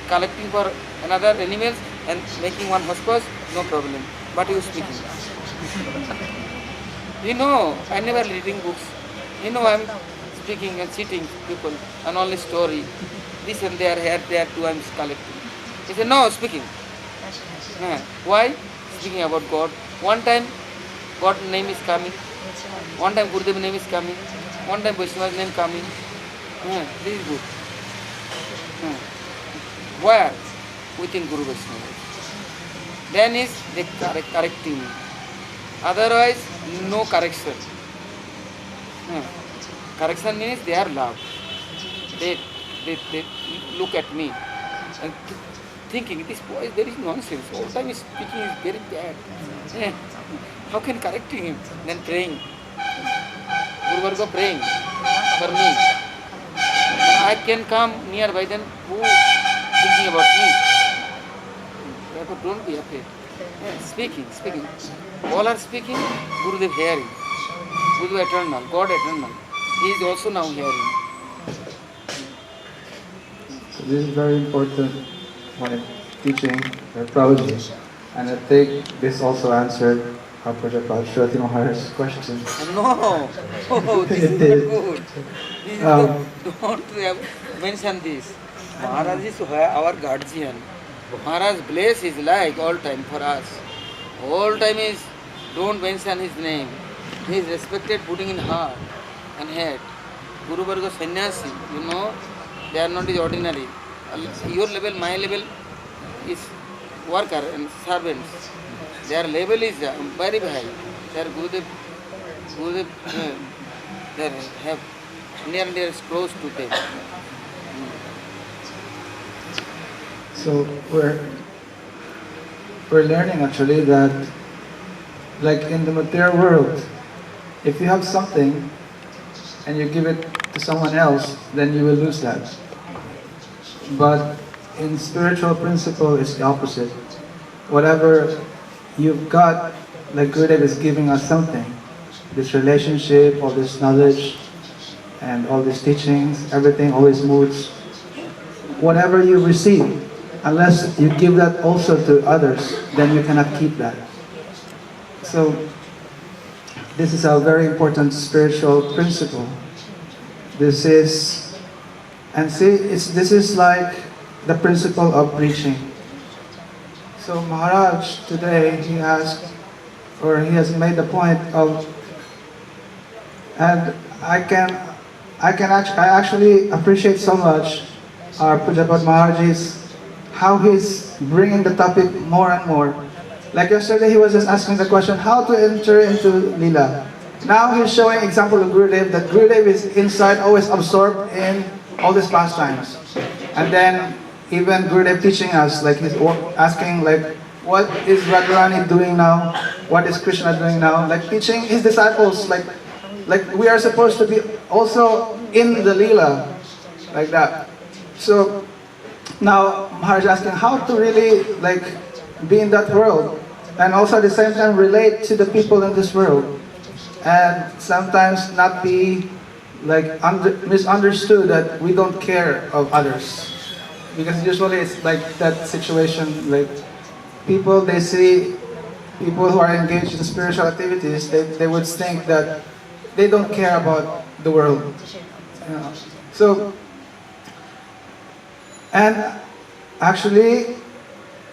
collecting for another animals and making one hospos, no problem. But you speaking. You know, I never reading books. You know, I'm speaking and sitting people and only story. This and there, here too, I'm collecting. He said, no, speaking. Why? Speaking about God. One time, God's name is coming. One time, Gurudev's name is coming. One time, Vaishnava's name coming. This is good. Where? Within Guru Vaishnava. Then is they correcting me. Otherwise, no correction. Correction means they are love. They look at me and thinking, this boy is very nonsense. All time is speaking is very bad. How can correcting him? Then praying. Guru Varga praying for me. I can come nearby, then who thinking about me? Therefore, don't be afraid. Speaking. All are speaking, Gurudev hearing. Gurudev eternal, God eternal. He is also now hearing. So this is very important when teaching Prabhuji. And I think this also answered Prabhupada Shrati Maharaj's question. No, this is not good. This is don't mention this. Maharaj is our guardian. Maharaj bless his life all time for us. All time is don't mention his name. He is respected putting in heart and head. Guru Varga Sannyasi, you know, they are not ordinary. Your level, my level is worker and servants. Their level is very high. Their Gurudev, they have near and dear is close to them. So we're learning actually that, like in the material world, if you have something and you give it to someone else, then you will lose that. But in spiritual principle, it's the opposite. Whatever you've got, like Gurudev is giving us something. This relationship, all this knowledge, and all these teachings, everything always moves. Whatever you receive, unless you give that also to others, then you cannot keep that. So this is a very important spiritual principle. This is like the principle of preaching. So Maharaj today he has made the point of, and I actually appreciate so much our Pujapad Maharaj's how he's bringing the topic more and more. Like yesterday, he was just asking the question, how to enter into Leela. Now he's showing example of Gurudev, that Gurudev is inside, always absorbed in all these pastimes. And then even Gurudev teaching us, like he's asking, like, what is Radharani doing now? What is Krishna doing now? Like teaching his disciples, like we are supposed to be also in the Leela, like that. So now Maharaj asking how to really like be in that world, and also at the same time relate to the people in this world, and sometimes not be like misunderstood that we don't care of others, because usually it's like that situation, like people, they see people who are engaged in spiritual activities, they would think that they don't care about the world, you know. So, and actually,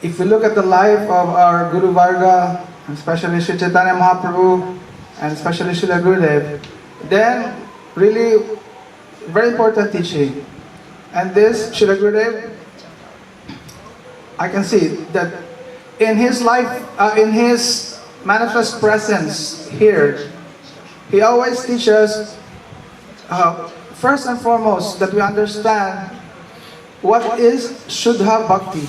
if you look at the life of our Guru Varga, and especially Sri Chaitanya Mahaprabhu, and especially Srila Gurudev, then really very important teaching. And this Srila Gurudev, I can see that in his life, in his manifest presence here, he always teaches, first and foremost, that we understand what is Shuddha Bhakti.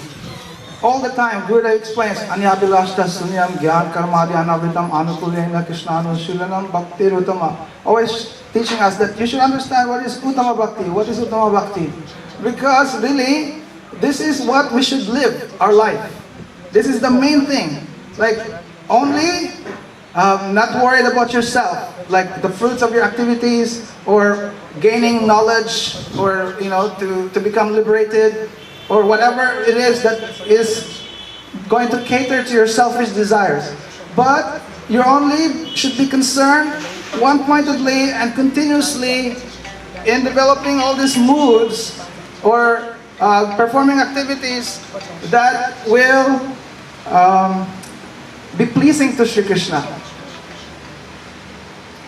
All the time, Gurudev explains, Anyabhilashta Sunyam Gyan Karmadi Anavitam Anukulena Krishnanu Shilanam Bhakti Uttama. Always teaching us that you should understand what is Uttama Bhakti. What is Uttama Bhakti? Because really, this is what we should live our life. This is the main thing. Like, only not worried about yourself, like the fruits of your activities, or gaining knowledge, or to become liberated, or whatever it is that is going to cater to your selfish desires. But you only should be concerned one-pointedly and continuously in developing all these moods or performing activities that will be pleasing to Sri Krishna.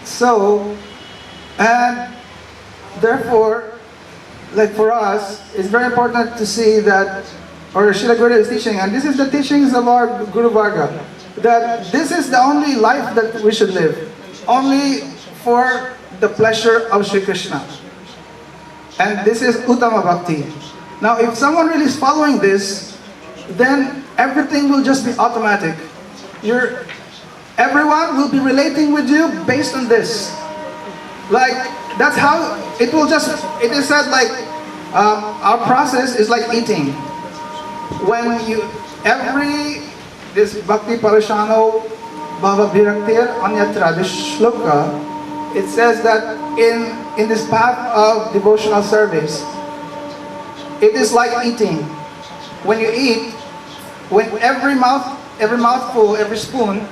So, and therefore, like for us, it's very important to see that, or Srila Guru is teaching, and this is the teachings of our Guru Varga, that this is the only life that we should live, only for the pleasure of Sri Krishna. And this is Uttama Bhakti. Now, if someone really is following this, then everything will just be automatic. Everyone will be relating with you based on this. Like, that's how it will just, it is said like, our process is like eating. When this Bhakti Parashano Bhava Viraktir Anyatra, this shloka, it says that in this path of devotional service, it is like eating. When you eat, when every mouthful, every spoon,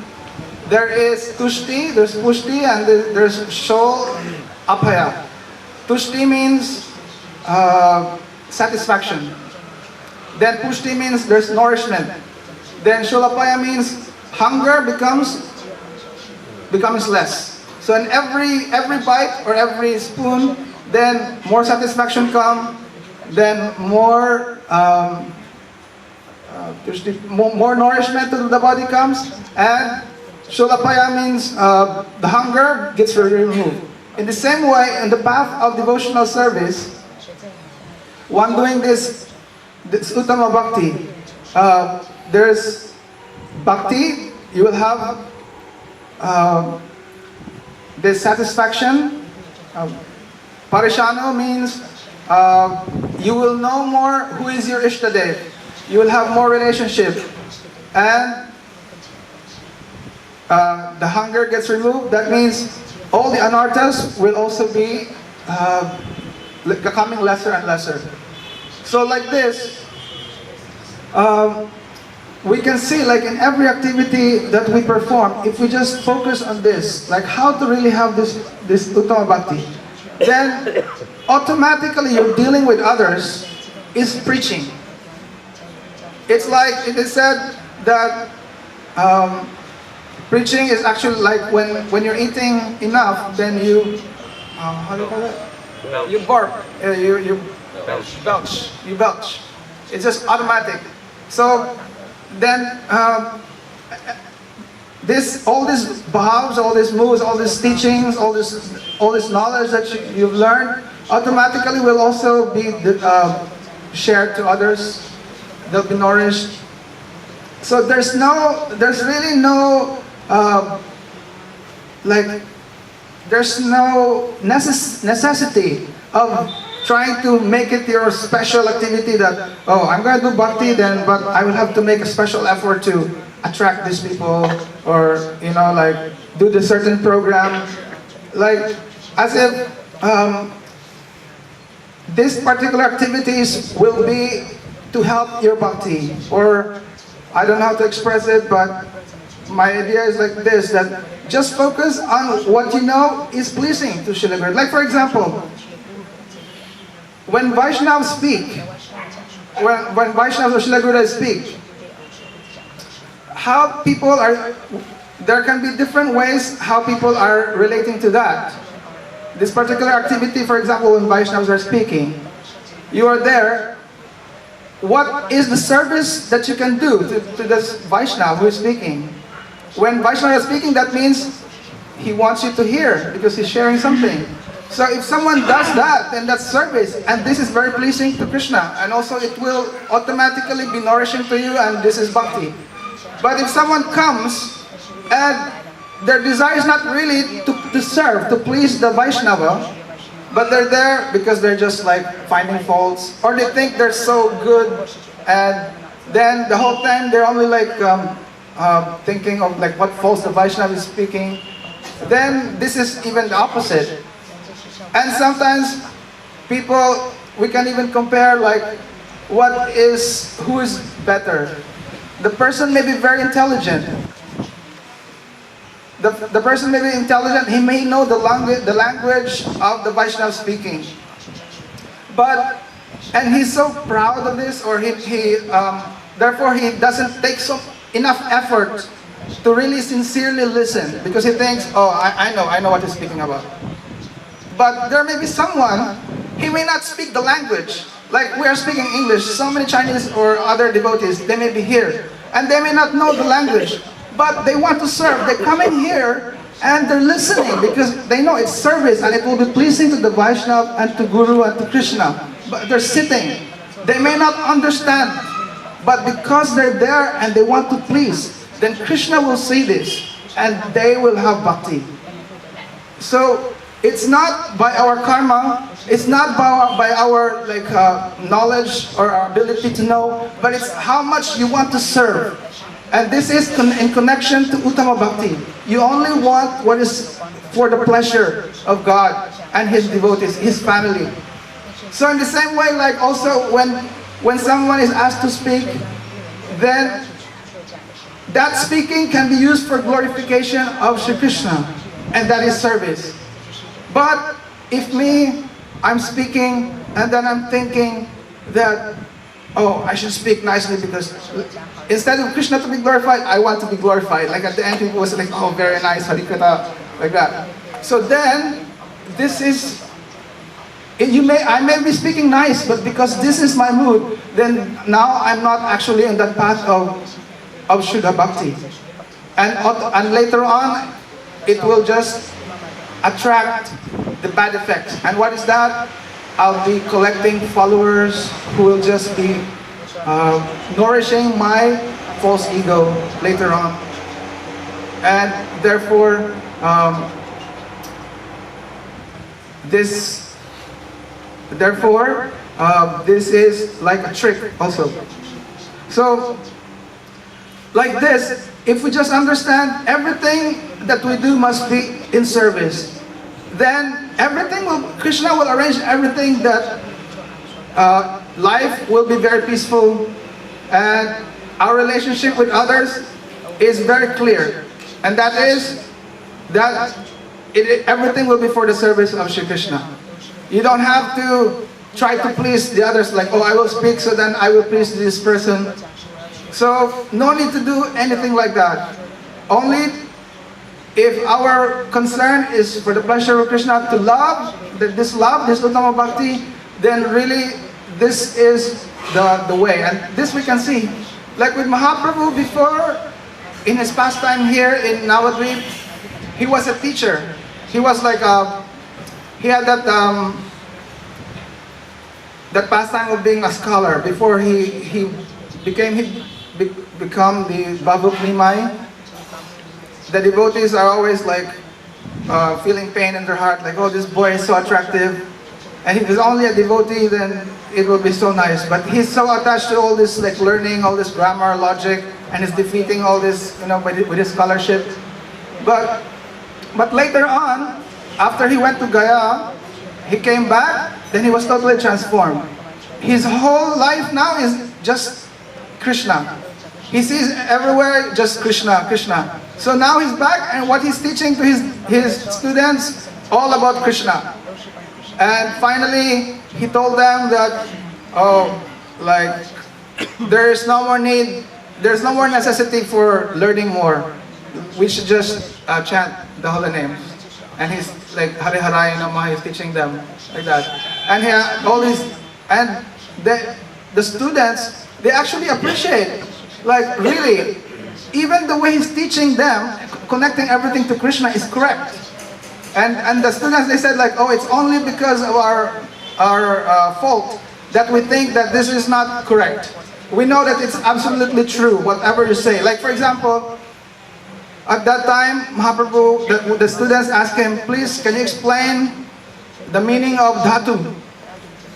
there is tushti, there's pushti, and there's shol apaya. Tushti means satisfaction. Then pushti means there's nourishment. Then shol apaya means hunger becomes less. So in every bite or every spoon, then more satisfaction comes, then more nourishment to the body comes, and Sholapaya means the hunger gets removed. In the same way, in the path of devotional service, one doing this Uttama Bhakti, there's Bhakti, you will have this satisfaction. Parishano means you will know more who is your Ishtadev. You will have more relationship. And the hunger gets removed. That means all the anarthas will also be becoming lesser and lesser. So like this, we can see like in every activity that we perform, if we just focus on this, like how to really have this Uttama Bhakti, then automatically you're dealing with others is preaching. It's like it is said that preaching is actually like when you're eating enough, then you, how do you call it? You burp, you belch. It's just automatic. So then all these bhavs, all these moves, all these teachings, all this knowledge that you've learned automatically will also be shared to others. They'll be nourished. So there's really no necessity of trying to make it your special activity that, oh, I'm going to do bhakti then, but I will have to make a special effort to attract these people, or, like, do the certain program. Like, as if these particular activities will be to help your bhakti, or, I don't know how to express it, but my idea is like this, that just focus on what you know is pleasing to Srila Guru. Like, for example, when Vaishnavas speak, when Vaishnavas or Srila Guru speak, how people are, there can be different ways how people are relating to that. This particular activity, for example, when Vaishnavas are speaking, you are there, what is the service that you can do to this Vaishnava who is speaking? When Vaishnava is speaking, that means he wants you to hear because he's sharing something. So if someone does that, then that's service, and this is very pleasing to Krishna, and also it will automatically be nourishing to you, and this is bhakti. But if someone comes and their desire is not really to serve, to please the Vaishnava, but they're there because they're just like finding faults, or they think they're so good, and then the whole time they're only like thinking of like what false the Vaishnava is speaking, then this is even the opposite. And sometimes people, we can even compare like who is better. The person may be very intelligent. The person may be intelligent, he may know the language of the Vaishnava speaking. And he's so proud of this, or therefore he doesn't take enough effort to really sincerely listen, because he thinks, oh, I know what he's speaking about. But there may be someone, he may not speak the language. Like we are speaking English, so many Chinese or other devotees, they may be here, and they may not know the language, but they want to serve. They come in here, and they're listening, because they know it's service, and it will be pleasing to the Vaishnava, and to Guru, and to Krishna. But they're sitting. They may not understand, but because they're there, and they want to please, then Krishna will see this, and they will have bhakti. So, it's not by our karma, it's not by our knowledge or our ability to know, but it's how much you want to serve. And this is in connection to Uttama Bhakti. You only want what is for the pleasure of God and His devotees, His family. So in the same way, like also when someone is asked to speak, then that speaking can be used for glorification of Shri Krishna, and that is service. But if I'm speaking, and then I'm thinking that, oh, I should speak nicely because instead of Krishna to be glorified, I want to be glorified. Like at the end, people was like, oh, very nice, Harikata, like that. So then, I may be speaking nice, but because this is my mood, then now I'm not actually in that path of Shuddha Bhakti. And later on, it will just attract the bad effects. And what is that? I'll be collecting followers who will just be nourishing my false ego later on. And therefore, this is like a trick also. So, like this, if we just understand everything that we do must be in service, then Krishna will arrange everything that life will be very peaceful, and our relationship with others is very clear. And that is that everything will be for the service of Shri Krishna. You don't have to try to please the others like, oh, I will speak so then I will please this person. So no need to do anything like that. Only if our concern is for the pleasure of Krishna, to love, this Uttama Bhakti, then really this is the way. And this we can see. Like with Mahaprabhu before, in his pastime here in Navadvip, he was a teacher. He was like, he had that pastime of being a scholar before he become the Bhavuk Nimai. The devotees are always like feeling pain in their heart, like, oh, this boy is so attractive. And if he's only a devotee, then it will be so nice. But he's so attached to all this, like learning all this grammar, logic, and is defeating all this, with his scholarship. But later on, after he went to Gaya, he came back, then he was totally transformed. His whole life now is just Krishna. He sees everywhere just Krishna, Krishna. So now he's back, and what he's teaching to his students, all about Krishna. And finally, he told them that, there's no more necessity for learning more. We should just chant the holy names. And he's like, Hare Haraya Namah, he's teaching them like that. And the students, they actually appreciate, like really, even the way he's teaching them, connecting everything to Krishna is correct. And the students, they said like, oh, it's only because of our fault that we think that this is not correct. We know that it's absolutely true, whatever you say. Like for example, at that time, Mahaprabhu, the students asked him, please, can you explain the meaning of dhatu?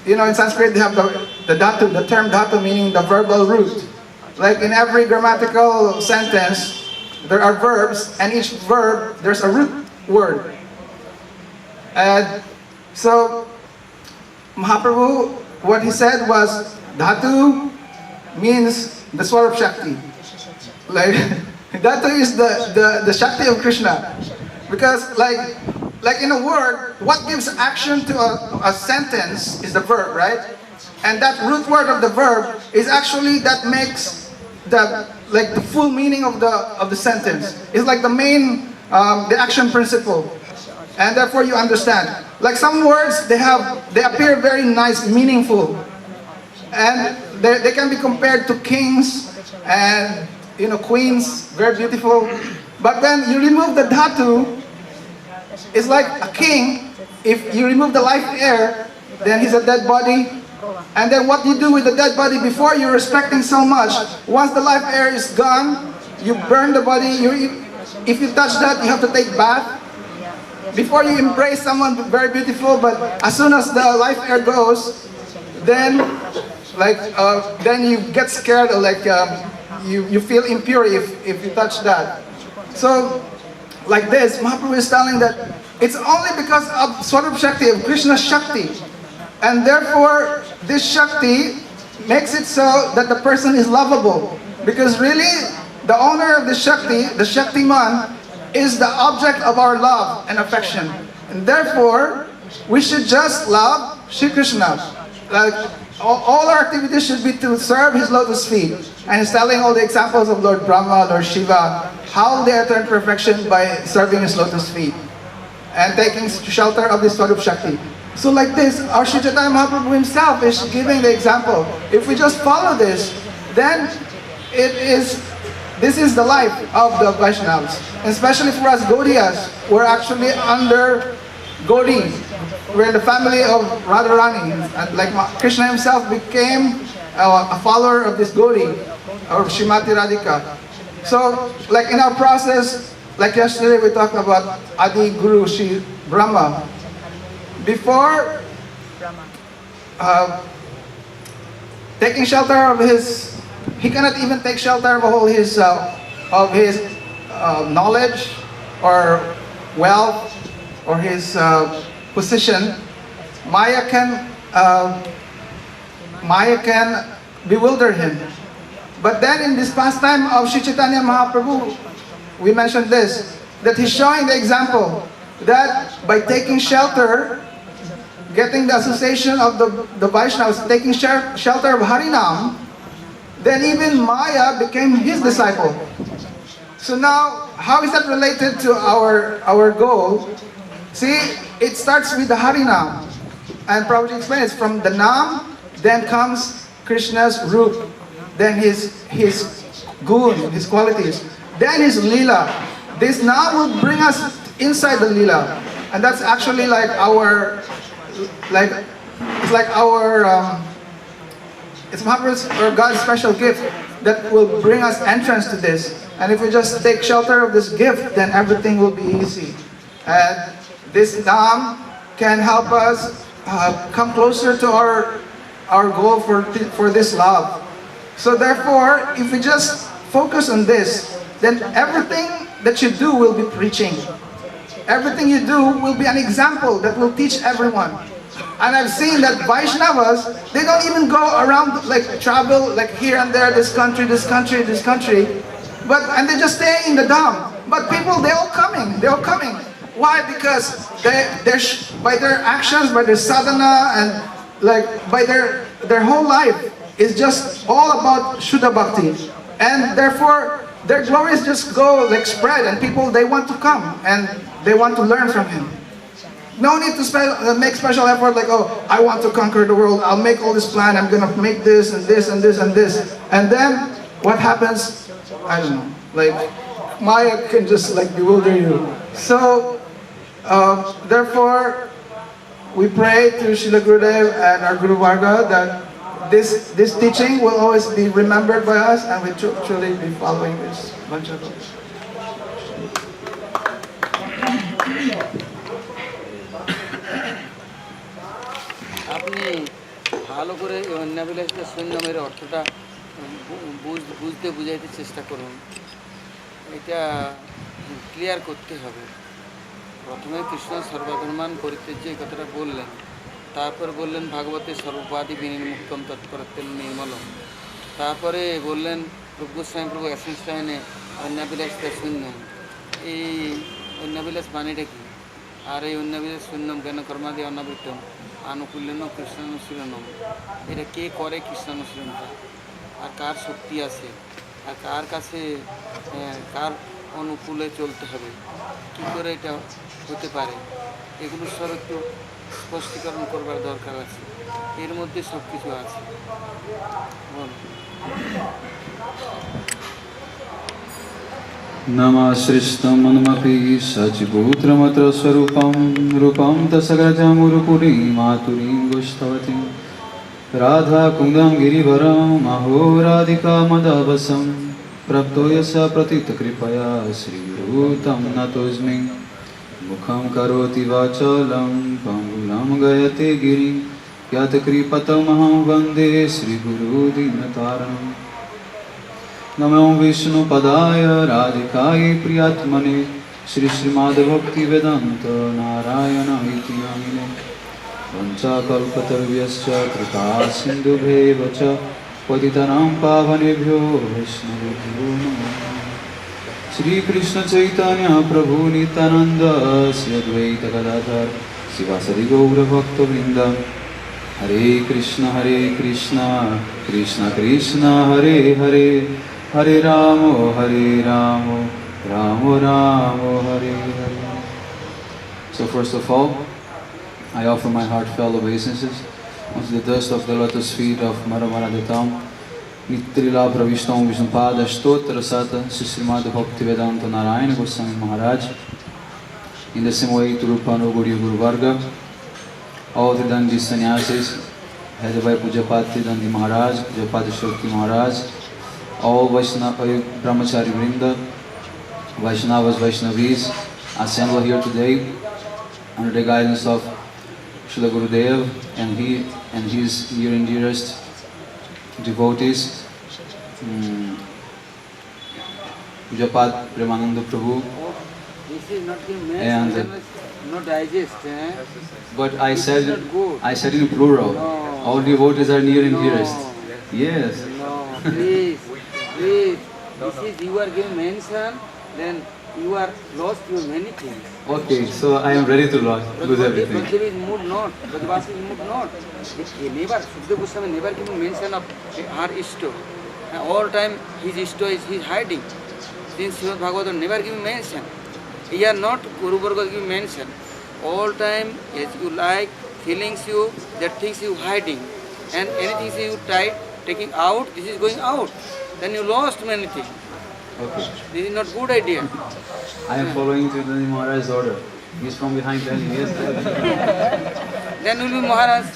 In Sanskrit they have the dhatu, the term dhatu meaning the verbal root. like in every grammatical sentence, there are verbs, and each verb, there's a root word. And so, Mahaprabhu, what he said was, Dhatu means the Swarup Shakti. Like, Dhatu is the Shakti of Krishna. Because like in a word, what gives action to a sentence is the verb, right? And that root word of the verb is actually that makes the full meaning of the sentence. It's like the main the action principle, and therefore you understand. Like some words, they appear very nice, meaningful, and they can be compared to kings and queens, very beautiful. But then you remove the dhatu, it's like a king. If you remove the life air, then he's a dead body. And then what you do with the dead body before you're respecting so much, once the life air is gone, you burn the body. If you touch that, you have to take bath. Before you embrace someone very beautiful, but as soon as the life air goes, then then you get scared, or you feel impure if you touch that. So like this, Mahaprabhu is telling that it's only because of Swarup Shakti, of Krishna's Shakti. And therefore, this Shakti makes it so that the person is lovable. Because really, the owner of the Shakti, the Shaktiman, is the object of our love and affection. And therefore, we should just love Shri Krishna. Like, all our activities should be to serve his lotus feet. And he's telling all the examples of Lord Brahma, Lord Shiva, how they attain perfection by serving his lotus feet and taking shelter of this Swarup Shakti. So like this, our Sri Chaitanya Mahaprabhu himself is giving the example. If we just follow this, then this is the life of the Vaishnavas. Especially for us Gaudiyas, we're actually under Gaudi. We're in the family of Radharani. And like Krishna himself became a follower of this Gaudi, or Srimati Radhika. So like in our process, like yesterday we talked about Adi Guru Shri Brahma. Before taking shelter of he cannot even take shelter of all his knowledge or wealth or his position. Maya can bewilder him. But then in this pastime of Sri Chaitanya Mahaprabhu, we mentioned this, that he's showing the example that by taking shelter, getting the association of the Vaishnavas, taking shelter of Harinam, then even Maya became his disciple. So now, how is that related to our goal? See, it starts with the Harinam. And Prabhuji explained it's from the Nam, then comes Krishna's Roop, then his gun, his qualities, then his Leela. This now will bring us inside the Leela. And that's actually like it's Mahaprabhu's or God's special gift that will bring us entrance to this. And if we just take shelter of this gift, then everything will be easy. And this Nam can help us come closer to our goal for this love. So therefore, if we just focus on this, then everything that you do will be preaching. Everything you do will be an example that will teach everyone. And I've seen that Vaishnavas, they don't even go around, travel, here and there, this country, and they just stay in the Dham. But people, they're all coming. Why? Because by their actions, by their sadhana, and by their whole life is just all about Shuddha Bhakti. And therefore, their glories just go spread, and people, they want to come, and they want to learn from him. No need to make special effort I want to conquer the world, I'll make all this plan, I'm gonna make this and this and this and this. And then, what happens? I don't know. Maya can just bewilder you. So, therefore, we pray to Srila Gurudev and our Guru Varga that this teaching will always be remembered by us, and we truly be following this bunch of us. আপনি ভালো করে অন্যাবিলাসটা শূন্য মেরে অর্থটা বুঝতে বুঝাইতে চেষ্টা করুন। এটা ক্লিয়ার করতে হবে। প্রথমে কৃষ্ণ সর্বধর্মান পরিত্যাজ্য এই কথাটা বললেন, তারপর বললেন ভাগবতে সর্বোপাধি বিনির্মুক্তম তৎপরত্বেন নির্মলম, তারপরে বললেন রূপ গোস্বামী প্রভু এসেন্স লাইনে অন্যাবিলাসটা শূন্যম। এই অন্যাবিলাস বাণীটা কি? আর এই অন্যাবিলাস শূন্যম জ্ঞান কর্মাদি অনাবৃতম আনুকূল্যন কৃষ্ণানুশীলনম। এটা কে করে কৃষ্ণানুশীলনটা? আর কার শক্তি আছে? আর কার কাছে কার অনুকূলে চলতে হবে? কী করে এটা হতে পারে? এগুলো সব একটু স্পষ্টীকরণ করবার দরকার আছে। এর মধ্যে সব কিছু আছে। नमश्रिष्टमनुमपि सचिपुत्रमत्र स्वरूपं रूपं तसगजमुरुपुरीं मातुरीं गुष्टवतीं राधाकुन्दं गिरिवरं महोराधिका मदवसं प्राप्तो यस्य प्रतितकृपया श्रीयुतं नतोऽस्मि मुखं करोति वाचालं पङ्गुलं गयते गिरिं यत्कृपतमहं वन्दे श्रीगुरुदीनतारणम् नमो विष्णुपदाय राधिकाय प्रियात्मने श्रीश्रीमद्भक्तिवेदान्त नारायण इति नामिने वञ्चाकल्पतरुभ्यश्च कृपा सिन्धुभ्येव च पतितानां पावनेभ्यो वैष्णवेभ्यो नमः। श्रीकृष्णचैतन्य प्रभु नित्यानन्द श्री अद्वैत गदाधर शिवासदि गौरभक्तवृन्द हरे Krishna Krishna Krishna Hare Hare Hare Ram Ram Ram Hare Hare. So first of all, I offer my heartfelt obeisances unto the dust of the lotus feet of Madhavara Datam, Nitrila Pravishtam Vishnupada Stotra Sata Srimad Bhaktivedanta Narayana Goswami Maharaj, in the same way to Rupanu Guru Varga, all the Danji sannyasis, headed by Pujapati Dandi Maharaj, Pujapati Shakti Maharaj, all Vaishnava Brahmachari Vrinda, Vaishnavas, Vaishnavis, assembled here today under the guidance of Srila Gurudev and his near and dearest devotees, Pujapat Premananda Prabhu. This is not the And no digest. but I This said is not good. I said in plural. No. All devotees are near and No. dearest. Yes. No, please. This is you are giving mention, then you are lost your many things. Okay, so I am ready to lose everything. Brajdev is mood not, Brajavasi is mood not. He never, Sukadeva Goswami never given mention of her Ishto. And all time his Ishto is he hiding. Since Srimad Bhagavatam never given mention. Here not Guru Varga give mention. All time as you like, feelings you, that things you hiding. And anything you try taking out, this is going out. Then you lost many things. Okay. This is not good idea. I am following to the Maharaj's order. He's from behind telling me, yes. Then you will be Maharaj.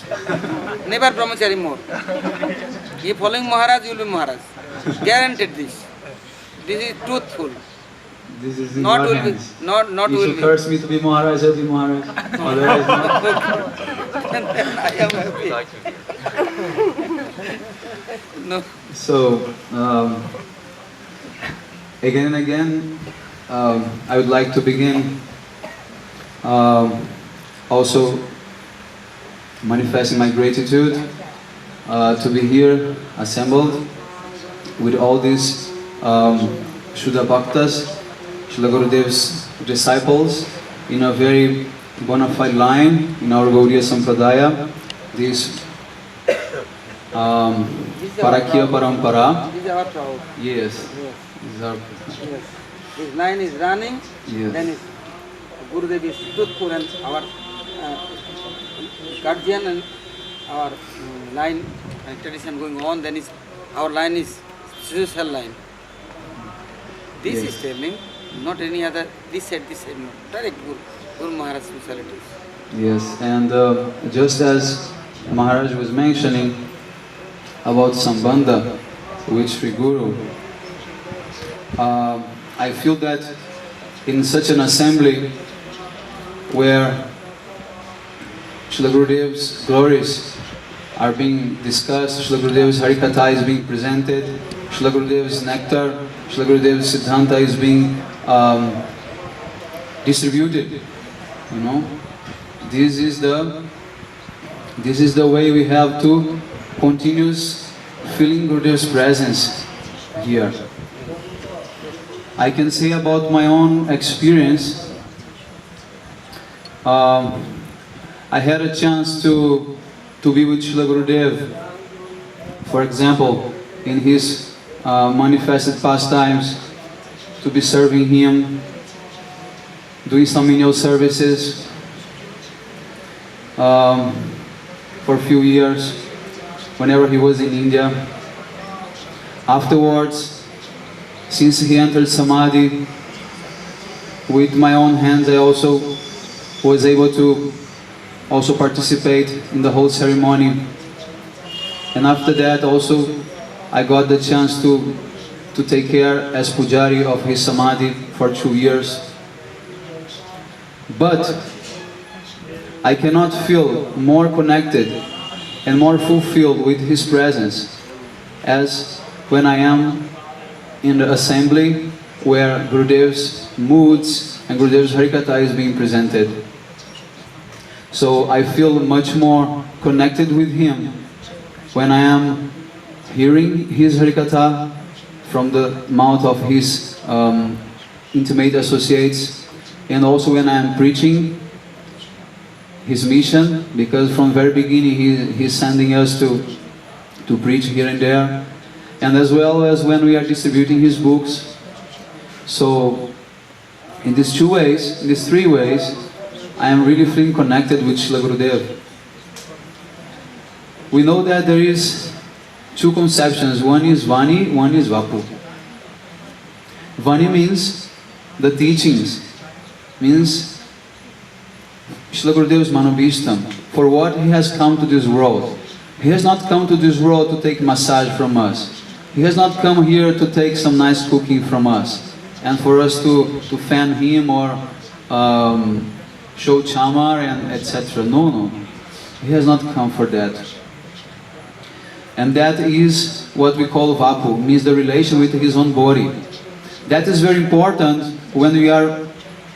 Never brahmachari more. If following Maharaj, you will be Maharaj. Guaranteed this. This is truthful. This is in Not your will be. hands. Not You will should be. curse me to be Maharaj, I'll be Maharaj. Otherwise, not. Then I am happy. No. So, again and again, I would like to begin also manifesting my gratitude to be here assembled with all these Shuddha Bhaktas, Srila Gurudev's disciples, in a very bona fide line in our Gaudiya Sampradaya. These Parakya Parampara. This is our proud. Yes. Yes. These are, Yes. This line is running. Yes. Then is Gurudev is truthful and our guardian and our line and tradition going on. Then is our line is spiritual line. This Yes. is telling, not any other. This said, no. Direct Guru Maharaj specialities. yes, and just as Maharaj was mentioning about Sambandha with Sri Guru, I feel that in such an assembly where Srila Gurudev's glories are being discussed, Srila Gurudev's Harikatha is being presented, Srila Gurudev's Nectar, Srila Gurudev's Siddhanta is being distributed. You know, this is the way we have to continuous feeling Gurudev's presence here. I can say about my own experience. I had a chance to be with Srila Gurudev, for example, in his manifested pastimes, to be serving him, doing some menial services for a few years, whenever he was in India. Afterwards, since he entered Samadhi, with my own hands I also was able to also participate in the whole ceremony. And after that also I got the chance to take care as Pujari of his Samadhi for 2 years. But I cannot feel more connected and more fulfilled with his presence as when I am in the assembly where Gurudev's moods and Gurudev's Harikatha is being presented. So I feel much more connected with him when I am hearing his Harikatha from the mouth of his intimate associates, and also when I am preaching his mission, because from the very beginning he's sending us to preach here and there, and as well as when we are distributing his books. So in these 2 ways, in these 3 ways, I am really feeling connected with Srila Gurudev. We know that there is 2 conceptions. One is Vani, one is Vapu. Vani means the teachings, means Srila Gurudev's Manobhishtam, for what he has come to this world. He has not come to this world to take massage from us. He has not come here to take some nice cooking from us and for us to fan him or show chamar and etc. No. He has not come for that. And that is what we call Vapu, means the relation with his own body. That is very important when we are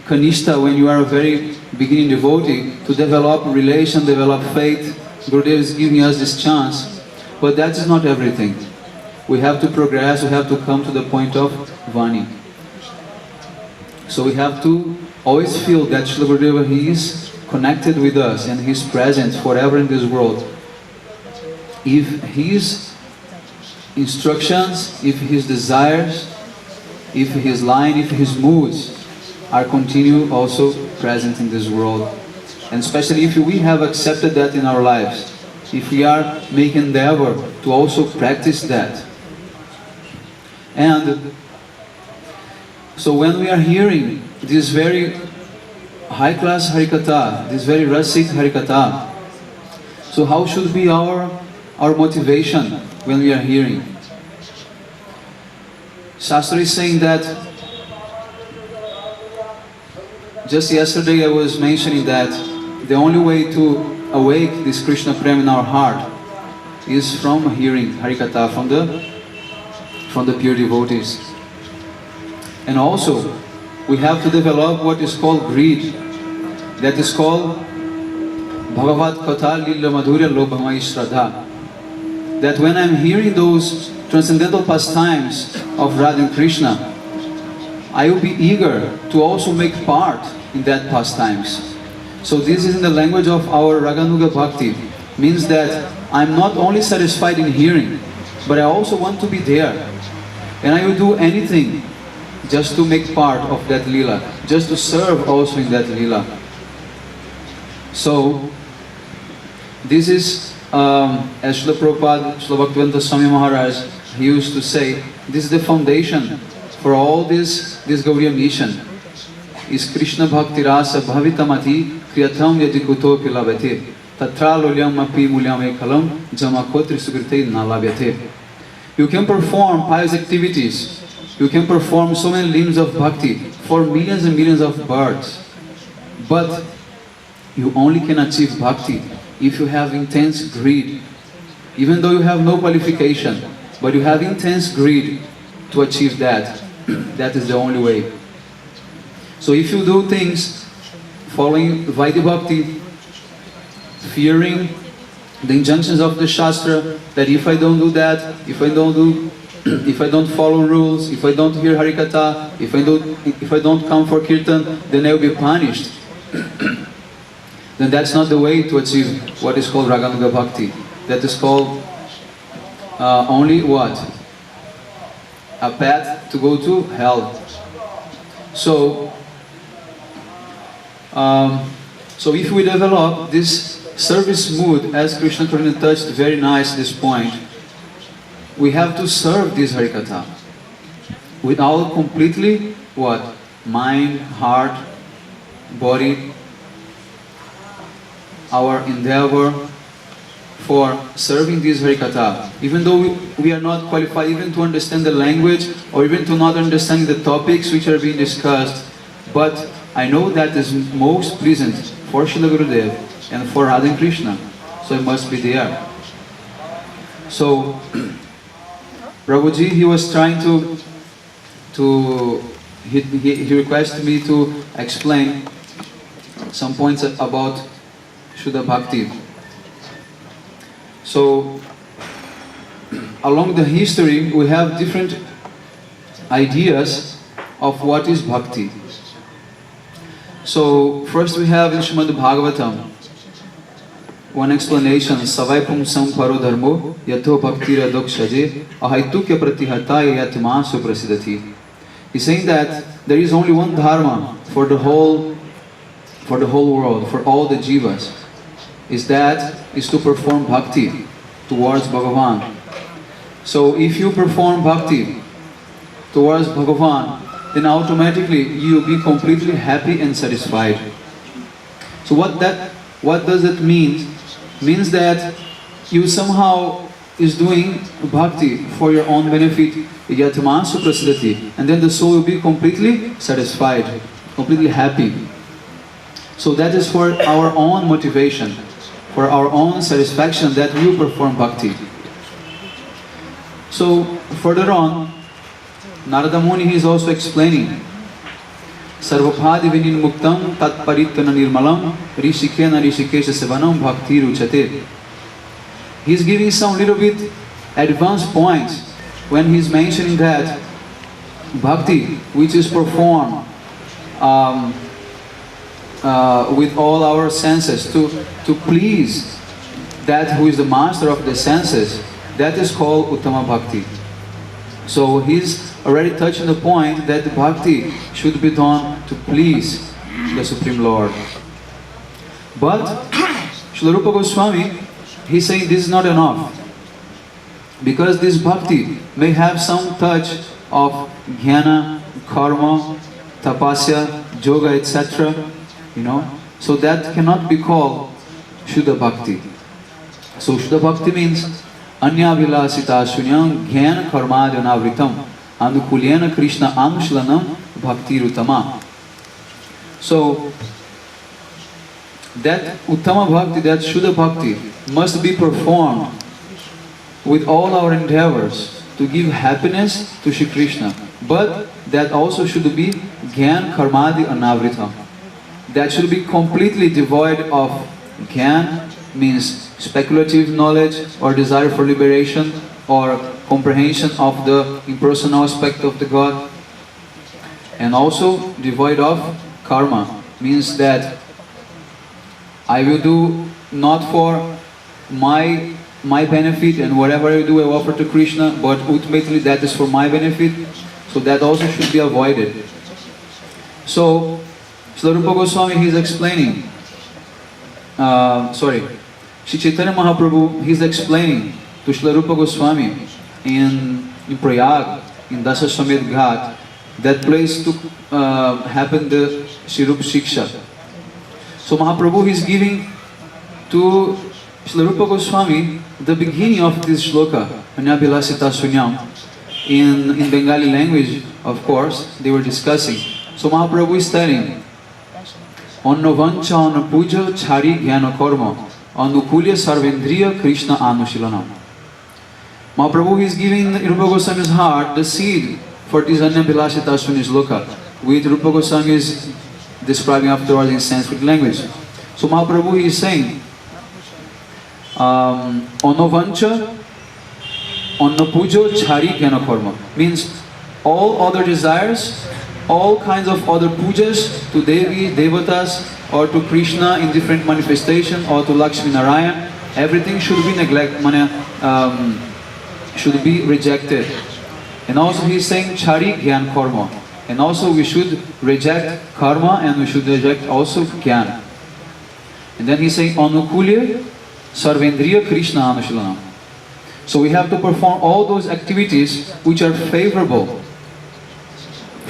Kanishta, when you are a very beginning devotee, to develop relation, develop faith. Gurudev is giving us this chance, but that is not everything. We have to progress, we have to come to the point of Vani. So we have to always feel that Srila Gurudeva, he is connected with us and he is present forever in this world. If his instructions, if his desires, if his line, if his moods are continue also present in this world. And especially if we have accepted that in our lives, if we are making endeavor to also practice that. And so when we are hearing this very high-class Harikatha, this very Rasik Harikatha, so how should be our motivation when we are hearing? Shastra is saying that, just yesterday I was mentioning that the only way to awake this Krishna Prem in our heart is from hearing Harikatha from the pure devotees. And also, we have to develop what is called greed. That is called Bhagavat Katha Lila Madhurya Lobhamai Shraddha. That when I'm hearing those transcendental pastimes of Radha and Krishna, I will be eager to also make part in that pastimes. So this is in the language of our Raganuga Bhakti. Means that I'm not only satisfied in hearing, but I also want to be there. And I will do anything just to make part of that lila, just to serve also in that lila. So, this is, as Srila Prabhupada, Srila Bhaktivedanta Swami Maharaj, he used to say, this is the foundation for all this Gauriya mission. Is Krishna Bhakti Rasa Bhavitamati Kriyatam Yadikuto Pilabhate Tatra Lolyam Api Mulyam Ekalam Jamakotri Sukrite Nalabhyate. You can perform pious activities. You can perform so many limbs of bhakti for millions and millions of births. But you only can achieve bhakti if you have intense greed, even though you have no qualification, but you have intense greed to achieve that, that is the only way. So if you do things following Vaidya Bhakti, fearing the injunctions of the Shastra, that if I don't do that, if I don't follow rules, if I don't hear Harikatha, if I don't come for Kirtan, then I will be punished. Then that's not the way to achieve what is called Raganuga Bhakti. That is called only what? A path to go to hell. So if we develop this service mood, as Krishna Chaitanya touched very nice this point, we have to serve this Harikatha without completely what? Mind, heart, body, our endeavor for serving this Harikatha. Even though we are not qualified even to understand the language or even to not understand the topics which are being discussed, but I know that is most pleasant for Srila Gurudev and for Radha and Krishna, so I must be there. So Prabhuji, he was trying he requested me to explain some points about Shuddha Bhakti. So along the history we have different ideas of what is Bhakti. So first we have in Srimad Bhagavatam one explanation, Savai Pumsam Paro Dharmo Yatho Bhakti Radokshaje Ahaitukya Pratihataya Yatmasu Prasidati. He's saying that there is only one dharma for the whole world, for all the jivas, is to perform bhakti towards Bhagavan. So if you perform bhakti towards Bhagavan, then automatically you will be completely happy and satisfied. So what does it mean? Means that you somehow is doing bhakti for your own benefit, yatmasu prasidati, and then the soul will be completely satisfied, completely happy. So that is for our own motivation, for our own satisfaction, that we perform bhakti. So further on, Narada Muni is also explaining Sarvabhadi Vinin Muktam Tat Paritana Nirmalam Rishikena Rishikesha Sevanam Bhakti Ruchate. He's giving some little bit advanced points when he's mentioning that bhakti, which is performed with all our senses to please that who is the master of the senses, that is called Uttama Bhakti. So he's already touching the point that the bhakti should be done to please the Supreme Lord. But Srila Rupa Goswami, he's saying this is not enough, because this bhakti may have some touch of jnana, karma, tapasya, yoga, etc. So that cannot be called Shuddha Bhakti. So Shuddha Bhakti means Anya Vilasita Shunyam Jnana Karmadyanavritam Anukulyena Krishna Anushlanam Bhakti Rutama. So that Uttama Bhakti, that Shuddha Bhakti must be performed with all our endeavors to give happiness to Shri Krishna. But that also should be Gyan Karmadi Anavritam. That should be completely devoid of Gyan, means speculative knowledge or desire for liberation or comprehension of the impersonal aspect of the God. And also devoid of karma, means that I will do not for my benefit, and whatever I do I offer to Krishna, but ultimately that is for my benefit. So that also should be avoided. So Srila Rupa Goswami, he is explaining, Shri Chaitanya Mahaprabhu, he is explaining to Srila Rupa Goswami in Prayag, in Dasaswamedh Ghat, that place to happen the Shri Rupa Shiksha. So Mahaprabhu is giving to Srila Rupa Goswami the beginning of this shloka, Anyabilasita Sunyam. In Bengali language, of course, they were discussing. So Mahaprabhu is telling, Annovancha Annapuja Chari Jnana Karma Anukulya Sarvendriya Krishna Anushilanam. Mahaprabhu is giving Rupa Goswami's heart the seed for this Anyabilashita Sunishloka, which Rupa Goswami is describing afterwards in Sanskrit language. So Mahaprabhu is saying, Onovancha, Onnapujo, Chari Gyana Karma, means all other desires, all kinds of other pujas to Devi, Devatas, or to Krishna in different manifestation, or to Lakshmi Narayan, everything should be should be rejected. And also he is saying Chari Gyan Karma. And also we should reject karma and we should reject also Gyan. And then he is saying Anukulya Sarvendriya Krishna Anushilanam. So we have to perform all those activities which are favorable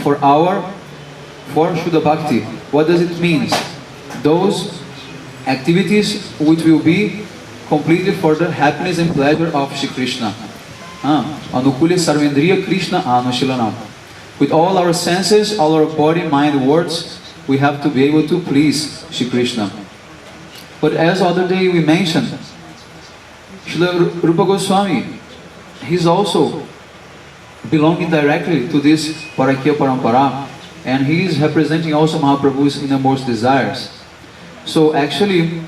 for Shuddha Bhakti. What does it mean? Those activities which will be completely for the happiness and pleasure of Shri Krishna. Anukulya Sarvendriya Krishna Anushilanam. With all our senses, all our body, mind, words, we have to be able to please Shri Krishna. But as other day we mentioned, Srila Rupa Goswami, he's also belonging directly to this Parakya Parampara, and he is representing also Mahaprabhu's innermost desires. So actually,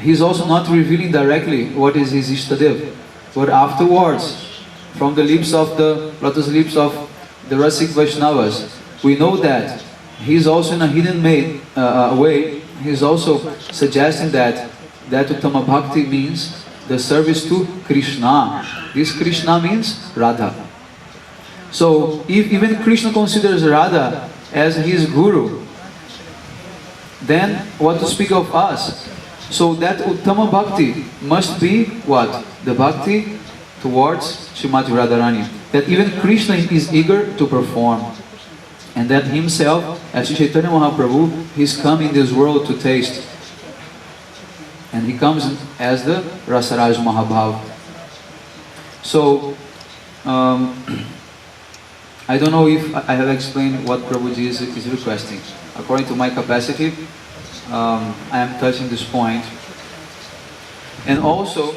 he's also not revealing directly what is his Ishtadev, but afterwards, from the lips of the lotus lips of the Rasik Vaishnavas, we know that he's also in a hidden way, he's also suggesting that Uttama Bhakti means the service to Krishna. This Krishna means Radha. So, if even Krishna considers Radha as his guru, then what to speak of us? So that Uttama Bhakti must be what? The Bhakti towards Srimati Radharani. That even Krishna is eager to perform. And that himself, as Chaitanya Mahaprabhu, he's come in this world to taste. And he comes as the Rasaraj Mahabhav. So, I don't know if I have explained what Prabhuji is requesting. According to my capacity, I am touching this point. And also,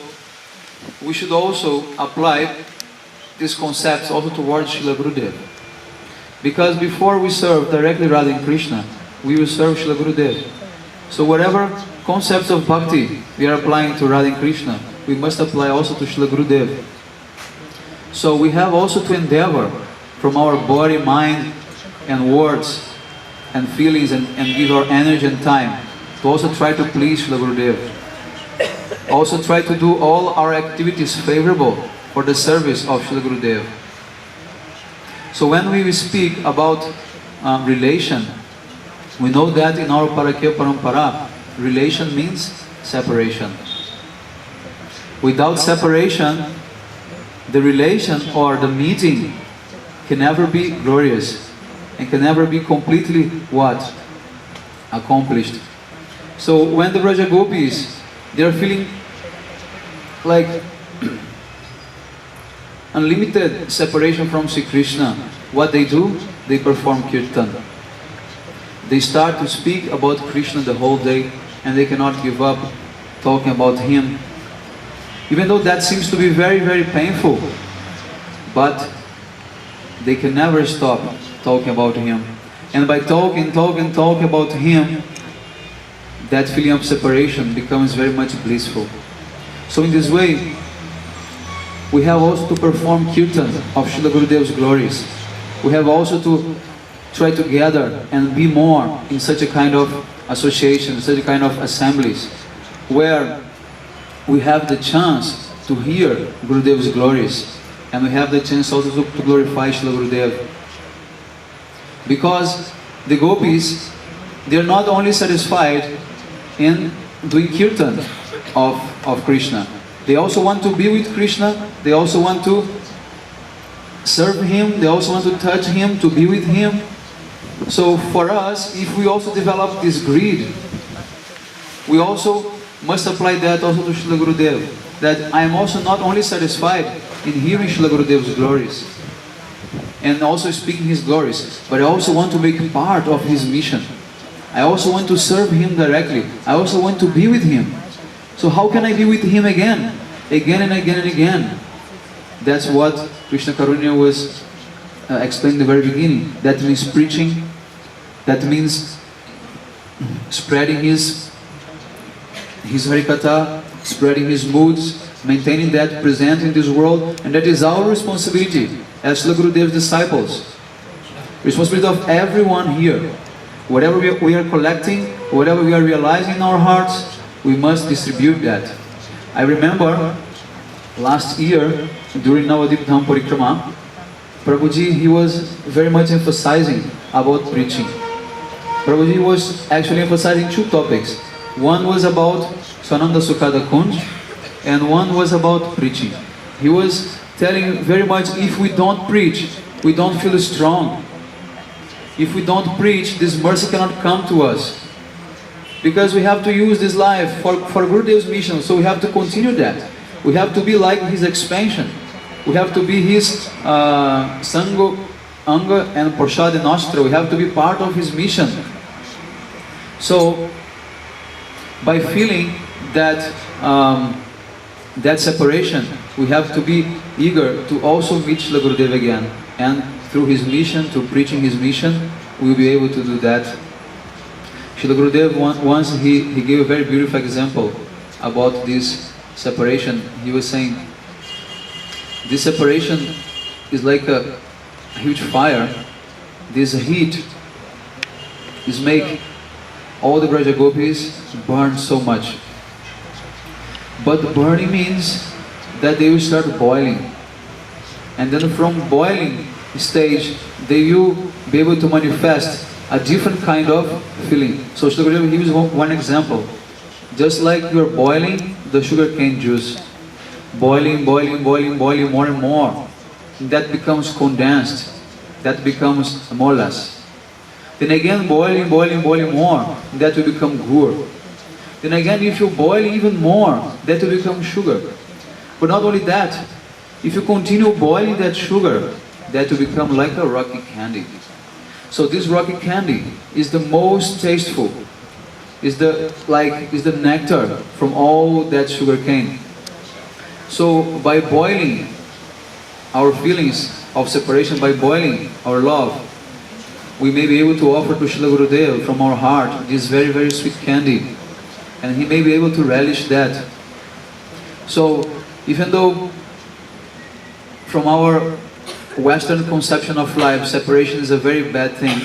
we should also apply these concepts also towards Srila Gurudev. Because before we serve directly Radha and Krishna, we will serve Srila Gurudev. So whatever concepts of bhakti we are applying to Radha and Krishna, we must apply also to Srila Gurudev. So we have also to endeavor from our body, mind, and words, and feelings, and give our energy and time to also try to please Srila Gurudev. Also try to do all our activities favorable for the service of Srila Gurudev. So when we speak about relation, we know that in our Parakya Parampara, relation means separation. Without separation, the relation or the meeting can never be glorious and can never be completely what? Accomplished. So when the Braja Gopis, they are feeling like unlimited separation from Sri Krishna, what they do? They perform kirtan. They start to speak about Krishna the whole day, and they cannot give up talking about Him. Even though that seems to be very, very painful, but they can never stop talking about Him. And by talking about Him, that feeling of separation becomes very much blissful. So in this way, we have also to perform kirtan of Srila Gurudev's glories. We have also to try to gather and be more in such a kind of association, such a kind of assemblies, where we have the chance to hear Gurudev's glories, and we have the chance also to glorify Srila Gurudev. Because the gopis, they are not only satisfied in doing kirtan of Krishna, they also want to be with Krishna, they also want to serve Him, they also want to touch Him, to be with Him. So for us, if we also develop this greed, we also must apply that also to Srila Gurudev. That I am also not only satisfied in hearing Srila Gurudev's glories and also speaking His glories, but I also want to make part of His mission. I also want to serve Him directly. I also want to be with Him. So how can I be with Him again and again and again? That's what Krishna Karunya was explaining in the very beginning. That means preaching, that means spreading his Harikatha, spreading his moods, maintaining that present in this world, and that is our responsibility as Srila Gurudev's disciples. Responsibility of everyone here. Whatever we are collecting, whatever we are realizing in our hearts, we must distribute that. I remember last year during Navadip Dham Parikrama, Prabhuji, he was very much emphasizing about preaching. Prabhuji was actually emphasizing two topics. One was about Sananda Sukhada Kunj, and one was about preaching. He was telling very much, if we don't preach, we don't feel strong. If we don't preach, this mercy cannot come to us. Because we have to use this life for Gurudev's mission, so we have to continue that. We have to be like his expansion. We have to be his Sangha, Anga and Prashad Nostra. We have to be part of his mission. So, by feeling that that separation, we have to be eager to also meet Srila Gurudev again. And through his mission, through preaching his mission, we will be able to do that. Srila Gurudev once he gave a very beautiful example about this separation. He was saying, this separation is like a huge fire. This heat is make all the Braja Gopis burn so much. But burning means that they will start boiling. And then from boiling stage, they will be able to manifest a different kind of feeling. So Srila Gurudev gives one example. Just like you are boiling the sugarcane juice, boiling more and more, that becomes condensed, that becomes molas. Then again boiling more, that will become gur. Then again, if you boil even more, that will become sugar. But not only that, if you continue boiling that sugar, that will become like a rocky candy. So this rocky candy is the most tasteful, is the nectar from all that sugar cane. So by boiling our feelings of separation, by boiling our love, we may be able to offer to Srila Gurudev from our heart this very, very sweet candy. And he may be able to relish that. So even though from our Western conception of life, separation is a very bad thing,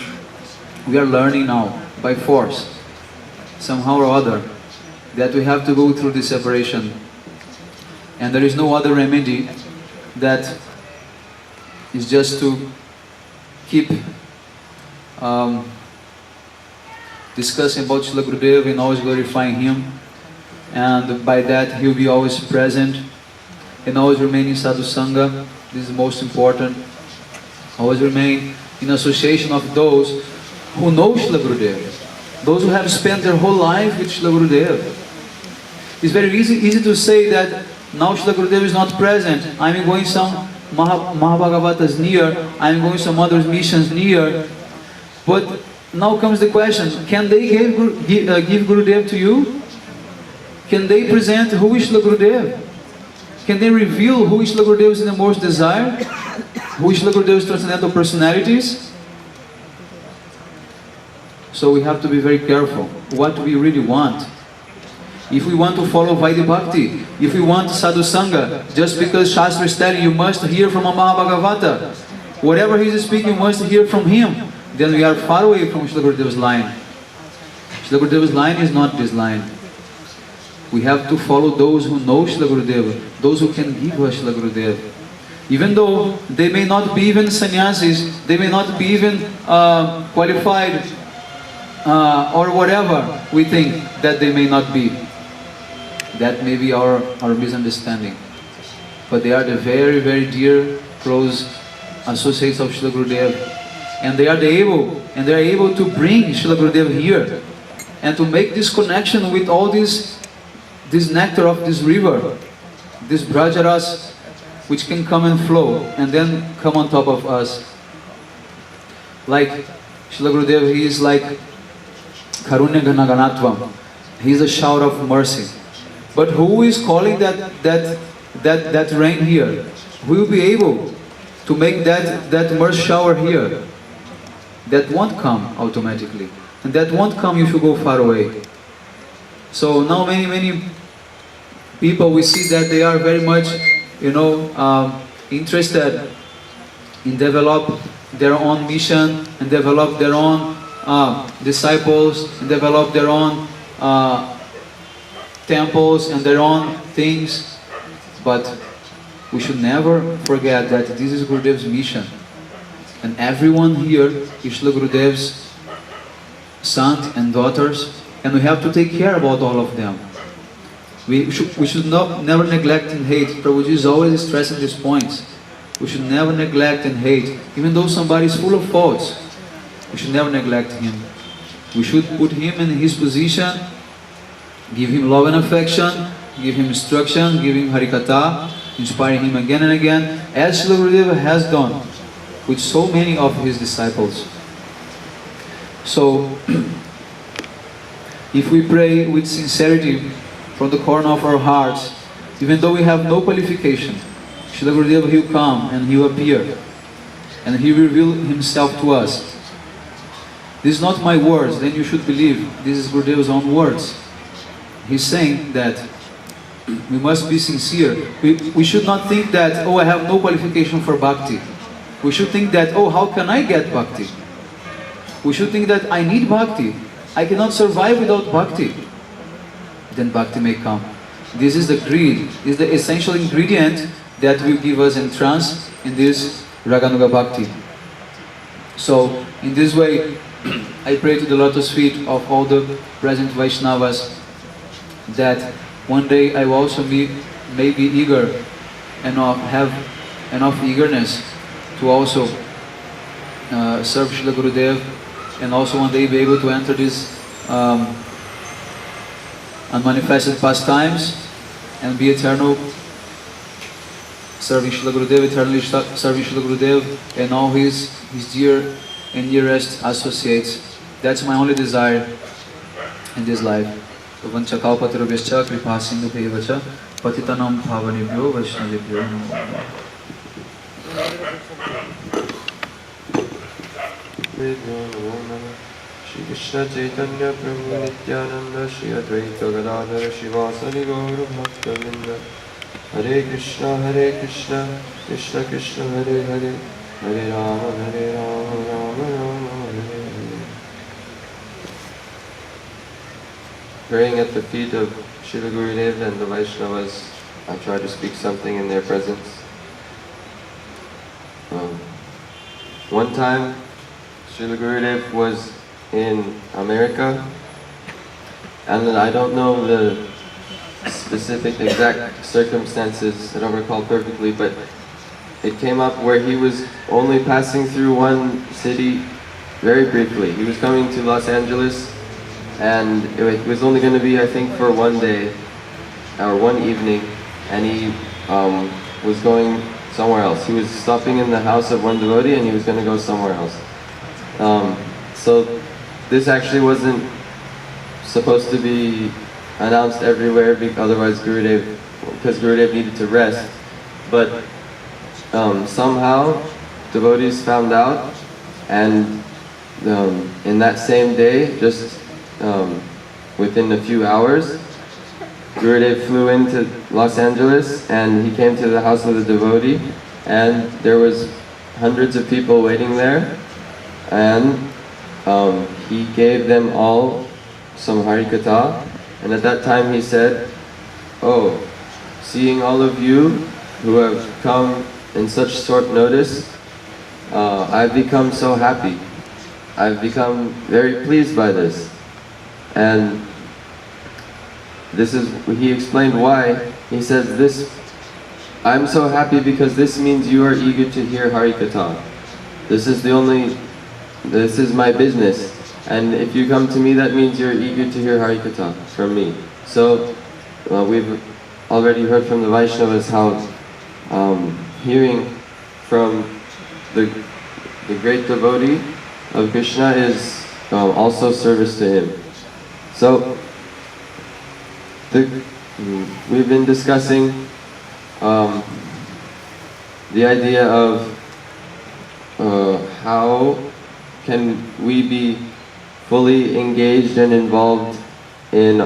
we are learning now, by force, somehow or other, that we have to go through this separation. And there is no other remedy that is just to keep discussing about Srila Gurudev and always glorifying him. And by that, he will be always present and always remain in Sadhu Sangha. This is most important. Always remain in association of those who know Srila Gurudev, those who have spent their whole life with Srila Gurudev. It's very easy to say that now Srila Gurudev is not present. I'm going some Mahabhagavatas near, I'm going some other missions near. But now comes the question, can they give Gurudev to you? Can they present who is Srila Gurudev? Can they reveal who is Srila Gurudev is in the most desire? Who is Srila Gurudev's transcendental personalities? So we have to be very careful what we really want. If we want to follow Vaidya Bhakti, if we want Sadhu Sangha, just because Shastra is telling you must hear from a Mahabhagavata, whatever he is speaking, you must hear from him, then we are far away from Srila Gurudev's line. Srila Gurudev's line is not this line. We have to follow those who know Srila Gurudev, those who can give us Srila Gurudev. Even though they may not be even sannyasis, they may not be even qualified or whatever we think that they may not be. That may be our misunderstanding. But they are the very, very dear, close associates of Srila Gurudev. And they are able to bring Srila Gurudev here and to make this connection with all this nectar of this river, this Brajaras, which can come and flow and then come on top of us. Like Srila Gurudev, he is like Karunya Ganaganatvam. He is a shower of mercy. But who is calling that that rain here? We will be able to make that immerse shower here. That won't come automatically. And that won't come if you go far away. So now many people, we see that they are very much, interested in develop their own mission and develop their own disciples and develop their own temples and their own things. But we should never forget that this is Gurudev's mission. And everyone here is Srila Gurudev's sons and daughters, and we have to take care about all of them. We should never neglect and hate. Prabhuji is always stressing these points. We should never neglect and hate. Even though somebody is full of faults, we should never neglect him. We should put him in his position, give him love and affection, give him instruction, give him Harikatha, inspire him again and again, as Srila Gurudeva has done with so many of his disciples. So, if we pray with sincerity from the corner of our hearts, even though we have no qualification, Srila Gurudeva, He will come and He will appear and He will reveal Himself to us. This is not my words, then you should believe this is Gurudeva's own words. He's saying that we must be sincere. We should not think that, oh, I have no qualification for bhakti. We should think that, oh, how can I get bhakti? We should think that I need bhakti. I cannot survive without bhakti. Then bhakti may come. This is the greed, this is the essential ingredient that will give us entrance in this Raganuga Bhakti. So, in this way, I pray to the lotus feet of all the present Vaishnavas that one day I will also may be eager and have enough eagerness to also serve Srila Gurudev, and also one day be able to enter these unmanifested pastimes and be eternal, serving Srila Gurudev, eternally serving Srila Gurudev and all his dear and nearest associates. That's my only desire in this life. Vanchakalpatarubhyascha kripa sindhubheva patitanam bhavanebhyo vaishnavebhyo namo namaha. Shri Krishna Chaitanya Prabhu Nityananda Shri Advaita Gadadhara Shivasari Gaura Bhakta Vrinda Hare Krishna Krishna Krishna Hare Hare Hare Rama Rama Rama Hare Hare. Praying at the feet of Srila Gurudev and the Vaishnavas, I try to speak something in their presence. One time, Srila Gurudev was in America, and I don't know the specific exact circumstances, I don't recall perfectly, but it came up where he was only passing through one city very briefly. He was coming to Los Angeles, and it was only going to be, I think, for one day or one evening, and he was going somewhere else. He was stopping in the house of one devotee and he was going to go somewhere else. So this actually wasn't supposed to be announced everywhere, otherwise because Gurudev needed to rest. But somehow devotees found out, and in that same day, just within a few hours, Gurudev flew into Los Angeles and he came to the house of the devotee, and there was hundreds of people waiting there, and he gave them all some Harikatha, and at that time he said, "Oh, seeing all of you who have come in such short notice, I've become so happy. I've become very pleased by this." And he explained why. He says, "I'm so happy because this means you are eager to hear Harikatha. This is my business. And if you come to me, that means you're eager to hear Harikatha from me." So we've already heard from the Vaishnavas how hearing from the great devotee of Krishna is also service to him. So we've been discussing um, the idea of how can we be fully engaged and involved in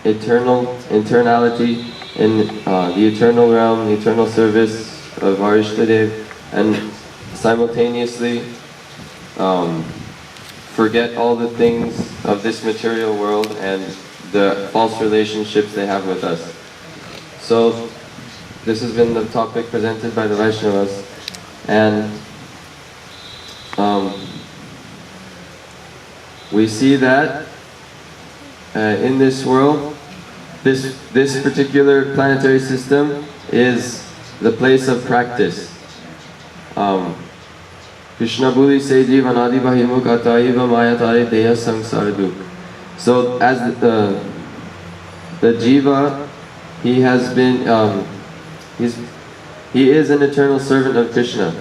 eternality, in the eternal realm, the eternal service of our Ishtadev, and simultaneously forget all the things of this material world and the false relationships they have with us. So this has been the topic presented by the Vaishnavas, and we see that in this world, this particular planetary system is the place of practice. Krishna Buli Seji Vanadi Bahimuk Ataiva Mayatari Deya Samsaraduk. So as the Jiva, he has been, he is an eternal servant of Krishna.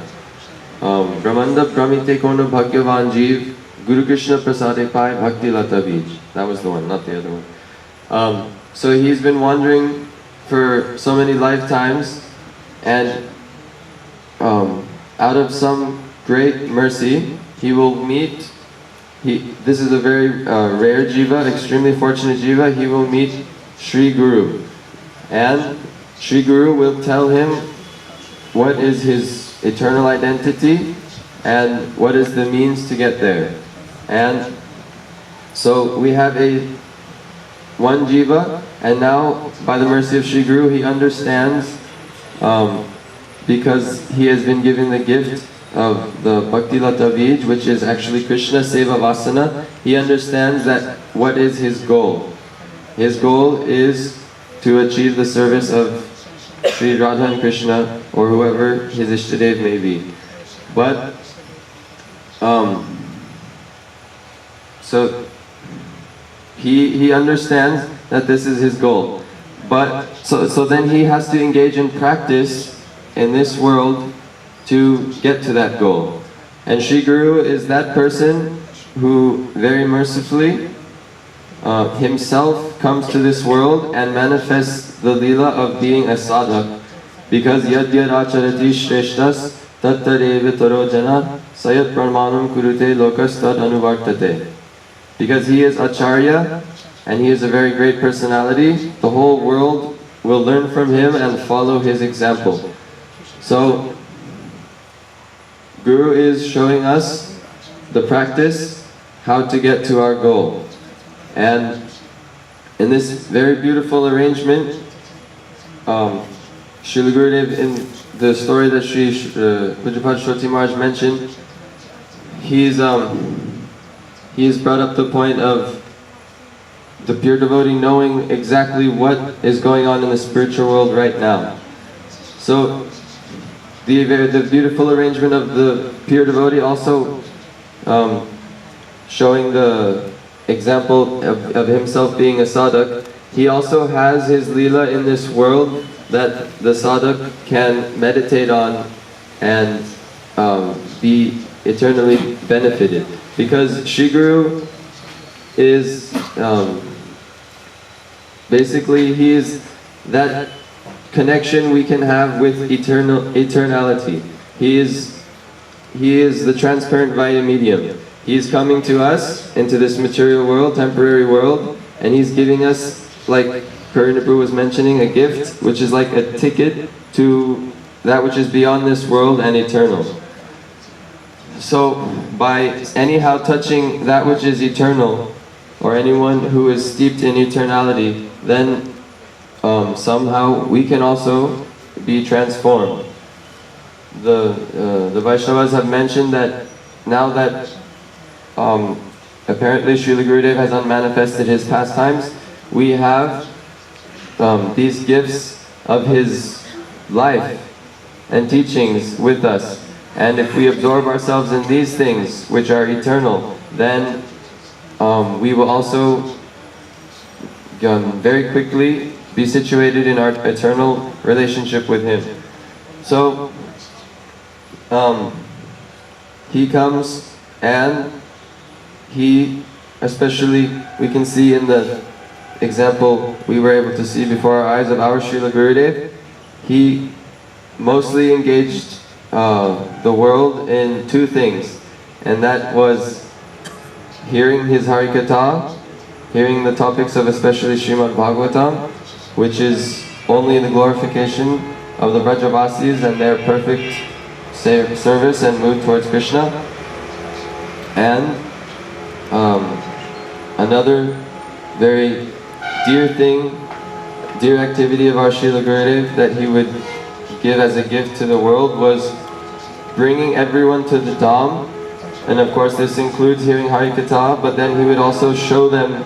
Brahmanda Brahmite Kono Bhagyavan Jeev Guru Krishna Prasade Pai Bhakti Lata Bij. That was the one, not the other one. So he's been wandering for so many lifetimes, and out of some great mercy, he will meet, this is a very rare jiva, extremely fortunate jiva, he will meet Sri Guru. And Sri Guru will tell him what is his eternal identity and what is the means to get there. And so we have one jiva, and now by the mercy of Sri Guru he understands, because he has been given the gift of the Bhakti Lata Bij, which is actually Krishna Seva Vasana. He understands that what is his goal. His goal is to achieve the service of Sri Radha and Krishna, or whoever his Ishtadev may be. But so he understands that this is his goal. But so then he has to engage in practice in this world to get to that goal. And Sri Guru is that person who very mercifully himself comes to this world and manifests the lila of being a sadhak, because yad yad acharati shreshtas tattareva taro jana sayat pramanam kurute lokas tad anuvartate. Because he is acharya and he is a very great personality, the whole world will learn from him and follow his example. So Guru is showing us the practice, how to get to our goal. And in this very beautiful arrangement, Srila Gurudev, in the story that Sri Pujapad Shoti Maharaj mentioned, he's brought up the point of the pure devotee knowing exactly what is going on in the spiritual world right now. So the beautiful arrangement of the pure devotee also showing the example of himself being a sadhak. He also has his lila in this world that the sadhak can meditate on and be eternally benefited. Because Sri Guru is basically, he is that connection we can have with eternality. He is the transparent via medium. He is coming to us into this material world, temporary world, and he's giving us, like Karuna Prabhu was mentioning, a gift which is like a ticket to that which is beyond this world and eternal. So by anyhow touching that which is eternal, or anyone who is steeped in eternality, then somehow we can also be transformed. The Vaishnavas have mentioned that now that apparently Srila Gurudev has unmanifested his pastimes, we have these gifts of his life and teachings with us. And if we absorb ourselves in these things which are eternal, then we will also very quickly be situated in our eternal relationship with him. So he comes, and he, especially we can see in the example we were able to see before our eyes of our Srila Gurudev, he mostly engaged the world in two things, and that was hearing his Harikatha, hearing the topics of especially Srimad Bhagavatam, which is only the glorification of the Brajavasis and their perfect service and mood towards Krishna. And another very dear thing, dear activity of our Srila Gurudev that he would give as a gift to the world was bringing everyone to the Dham. And of course this includes hearing Harikatha, but then he would also show them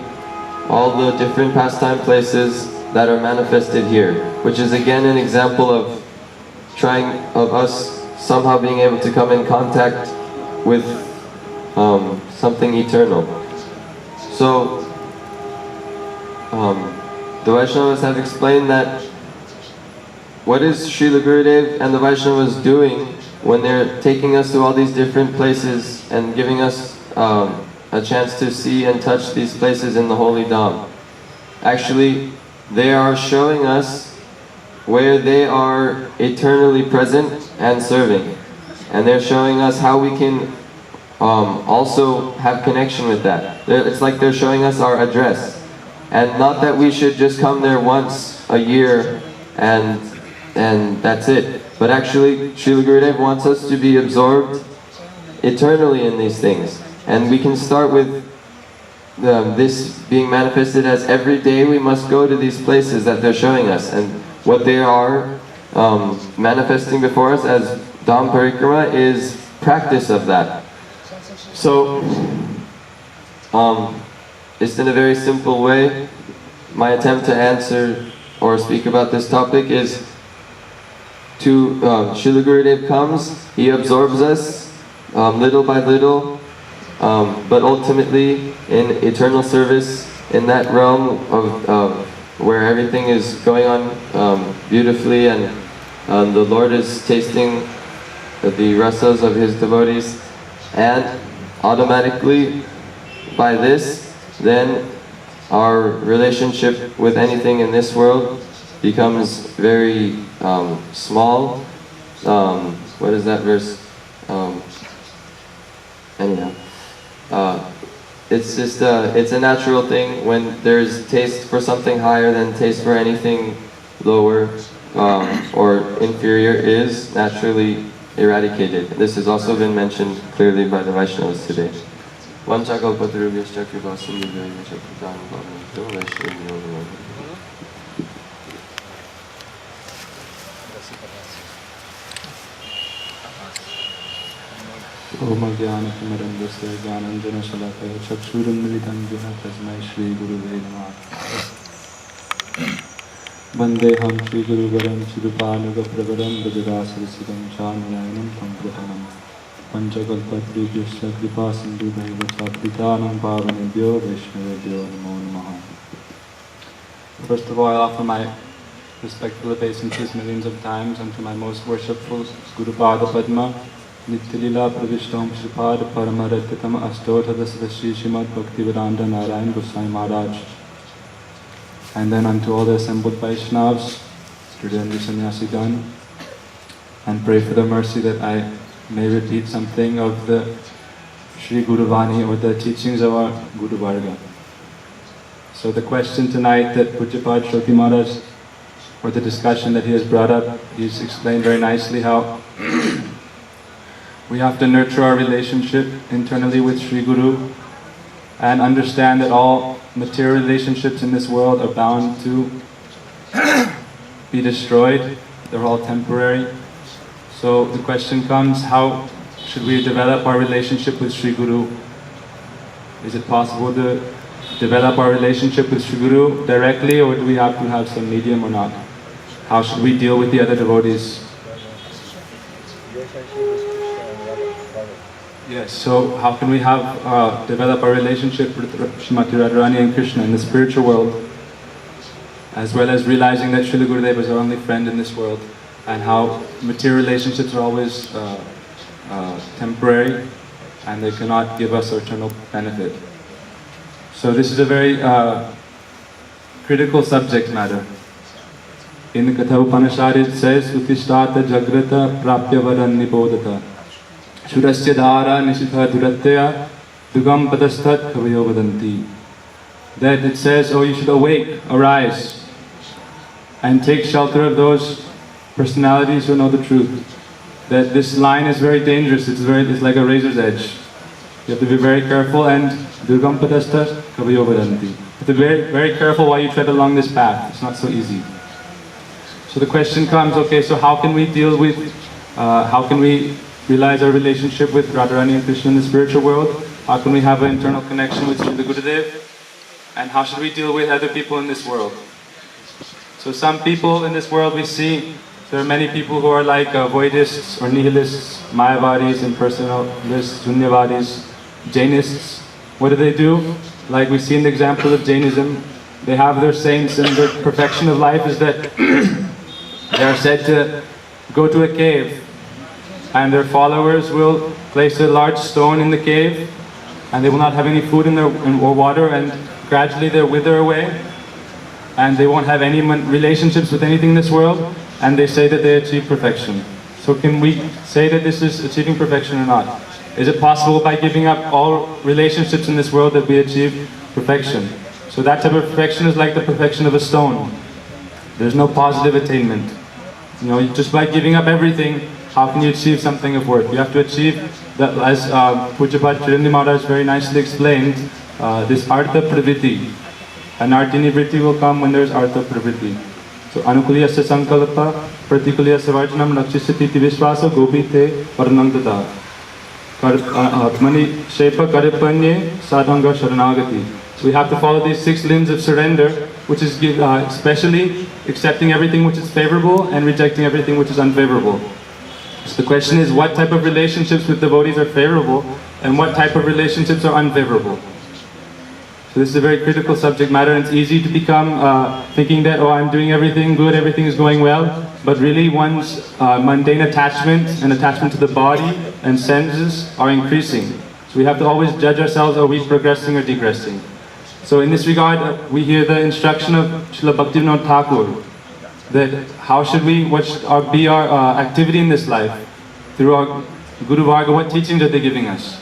all the different pastime places that are manifested here, which is again an example of us somehow being able to come in contact with something eternal. So the Vaishnavas have explained that what is Srila Gurudev and the Vaishnavas doing when they're taking us to all these different places and giving us a chance to see and touch these places in the Holy Dham. Actually, they are showing us where they are eternally present and serving. And they're showing us how we can also have connection with that. It's like they're showing us our address. And not that we should just come there once a year and that's it. But actually, Srila Gurudev wants us to be absorbed eternally in these things. And we can start with this being manifested as every day we must go to these places that they're showing us. And what they are manifesting before us as Dham Parikrama is practice of that. So, it's in a very simple way. My attempt to answer or speak about this topic is Srila Gurudev comes, he absorbs us little by little, but ultimately in eternal service, in that realm of where everything is going on beautifully, and the Lord is tasting the rasas of His devotees, and automatically by this, then our relationship with anything in this world becomes very small. What is that verse? Anyhow, it's just it's a natural thing when there's taste for something higher than taste for anything lower or inferior is naturally eradicated. This has also been mentioned clearly by the Vaishnavas today. Vanchakalpatarubhyascha kripasindhubhyascha kripanabhavamito vaishnavyo. Om Jnanatimirandasya Jnananjana Shalakaya Chakshurunmilitam Jena Tasmai Shri Gurave Namah. Vandeham Shri Guru Varam Chirupanuga Pravaram Vajradasarisidam Chanayanam Pankritanam Panchakalpatribhyasya Kripasindhubhyascha Kripanam Pavanebhyo Vaishnavebhyo Namo Namaha. First of all, I offer my respectful obeisances millions of times unto my most worshipful Guru Pada Padma, Nityalila Pravishtam Shripad Paramaratyatam Astotadasada Shri Srimad Bhaktivedanta Narayan Goswami Maharaj. And then unto all the assembled Vaishnavas, Student Sannyasigan, and pray for the mercy that I may repeat something of the Sri Guru Vani or the teachings of our Guru Varga. So the question tonight that Pujapad Shoti Maharaj, or the discussion that he has brought up, he's explained very nicely how we have to nurture our relationship internally with Sri Guru and understand that all material relationships in this world are bound to be destroyed. They're all temporary. So the question comes, how should we develop our relationship with Sri Guru? Is it possible to develop our relationship with Sri Guru directly, or do we have to have some medium or not? How should we deal with the other devotees? Yes, so how can we have develop our relationship with Srimati Radharani and Krishna in the spiritual world, as well as realizing that Srila Gurudev is our only friend in this world, and how material relationships are always temporary and they cannot give us eternal benefit. So this is a very critical subject matter. In the Katha Upanishad it says, Uttishtata Jagrata Prapya Varan Nibodhata Shurasya Dhara Nishitha Duratya Dugam Padastat Kavayo Vadanti. That it says, oh, you should awake, arise, and take shelter of those personalities who know the truth. That this line is very dangerous, it's like a razor's edge. You have to be very careful, and Durgam Padastat Kavayo Vadanti. You have to be very, very careful while you tread along this path. It's not so easy. So the question comes, okay, so how can we deal with, how can we realize our relationship with Radharani and Krishna in the spiritual world? How can we have an internal connection with Srila Gurudev? And how should we deal with other people in this world? So some people in this world we see, there are many people who are like Voidists or Nihilists, Mayavadis, impersonalists, Sunyavadis, Jainists. What do? Like we see in the example of Jainism, they have their saints, and their perfection of life is that they are said to go to a cave, and their followers will place a large stone in the cave, and they will not have any food or water, and gradually they'll wither away, and they won't have any relationships with anything in this world, and they say that they achieve perfection. So can we say that this is achieving perfection or not? Is it possible by giving up all relationships in this world that we achieve perfection? So that type of perfection is like the perfection of a stone. There's no positive attainment. You know, just by giving up everything, how can you achieve something of worth? You have to achieve that, as Pujyapat Chirindi Maharaj very nicely explained, this artha pravritti. An artini vritti will come when there's artha pravritti. So anukuliyasya sankalpa, pratikuliyasya varjanam, nakshishati vishvasa, gopite paranantata. Atmani shepa karipanye sadhanga sharanagati. So we have to follow these 6 limbs of surrender, which is especially accepting everything which is favorable and rejecting everything which is unfavorable. So the question is, what type of relationships with devotees are favorable and what type of relationships are unfavorable? So this is a very critical subject matter, and it's easy to become thinking that, oh, I'm doing everything good, everything is going well, but really one's mundane attachment and attachment to the body and senses are increasing. So we have to always judge ourselves, are we progressing or degressing? So in this regard, we hear the instruction of Srila Bhaktivinoda Thakur, that how should we, what should be our activity in this life? Through our Guru Varga, what teachings are they giving us?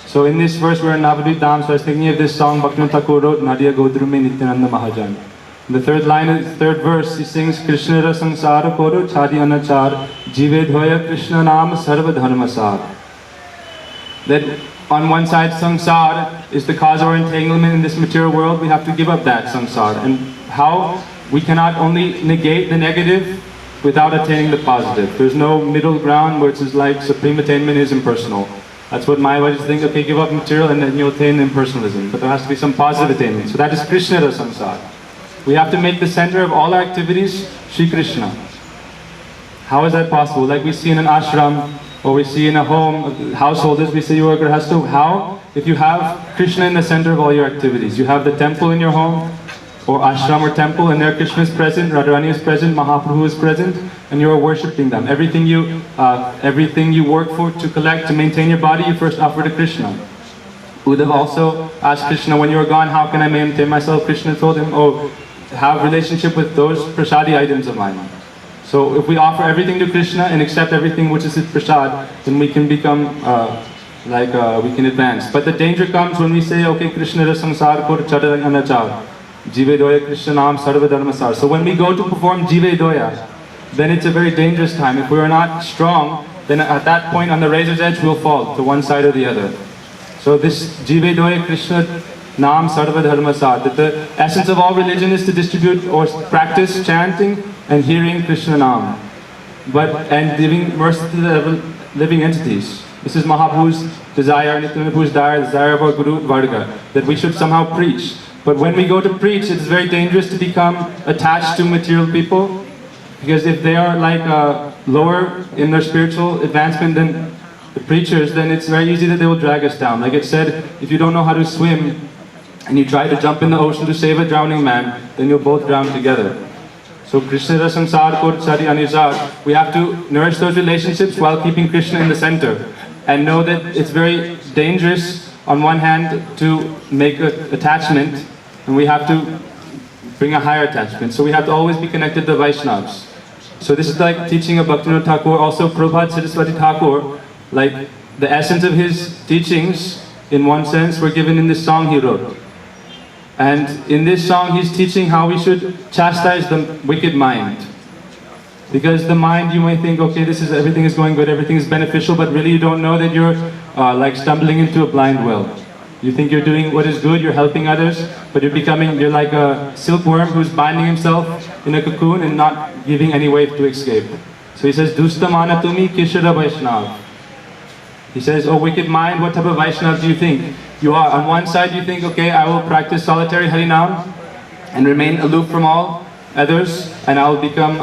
So in this verse we're in Navadvip Dham, so I was thinking of this song Bhaktivinoda Thakur wrote, Nadia Godrume Nityananda Mahajan. In the third line of the third verse, he sings, Krishna ra sansara koro chadi anachar, jive dhoya Krishna naam sarva dharmasar. That on one side, samsara is the cause of our entanglement in this material world. We have to give up that samsara. And how? We cannot only negate the negative without attaining the positive. There's no middle ground where it's like supreme attainment is impersonal. That's what Mayavadis think, okay, give up material and then you'll attain impersonalism. But there has to be some positive attainment. So that is Krishna ra samsara. We have to make the center of all our activities Shri Krishna. How is that possible? Like we see in an ashram, or we see in a home, householders, we say you are grahastha. How? If you have Krishna in the center of all your activities. You have the temple in your home, or ashram or temple, and there Krishna is present, Radharani is present, Mahaprabhu is present, and you are worshipping them. Everything you work for, to collect, to maintain your body, you first offer to Krishna. Uddhav also asked Krishna, when you are gone, how can I maintain myself? Krishna told him, oh, have relationship with those prasadi items of mine. So if we offer everything to Krishna and accept everything which is his prasad, then we can become, we can advance. But the danger comes when we say, okay, Krishna ra samsar kor chada anachar, jive doya Krishna naam sarva dharmasar. So when we go to perform jive doya, then it's a very dangerous time. If we are not strong, then at that point on the razor's edge we'll fall to one side or the other. So this jive doya Krishna naam sarva dharmasar, that the essence of all religion is to distribute or practice chanting and hearing Krishna Naam, and giving mercy to the living entities. This is Mahaprabhu's desire, Nityananda's desire of our Guru Varga, that we should somehow preach. But when we go to preach, it is very dangerous to become attached to material people, because if they are like lower in their spiritual advancement than the preachers, then it's very easy that they will drag us down. Like it said, if you don't know how to swim and you try to jump in the ocean to save a drowning man, then you'll both drown together. So Krishna ra samsar kor chadi anizar, we have to nourish those relationships while keeping Krishna in the center. And know that it's very dangerous on one hand to make an attachment, and we have to bring a higher attachment. So we have to always be connected to Vaishnavas. So this is like teaching of Bhaktivinoda Thakur. Also Prabhupada Saraswati Thakur, like the essence of his teachings, in one sense, were given in this song he wrote. And in this song he's teaching how we should chastise the wicked mind. Because the mind, you may think, okay, everything is going good, everything is beneficial, but really you don't know that you're like stumbling into a blind well. You think you're doing what is good, you're helping others, but you're like a silkworm who's binding himself in a cocoon and not giving any way to escape. So he says, Dustamana tumi kishara Vaishnav. He says, oh wicked mind, what type of Vaishnav do you think you are? On one side you think, okay, I will practice solitary Harinam and remain aloof from all others, and I will become,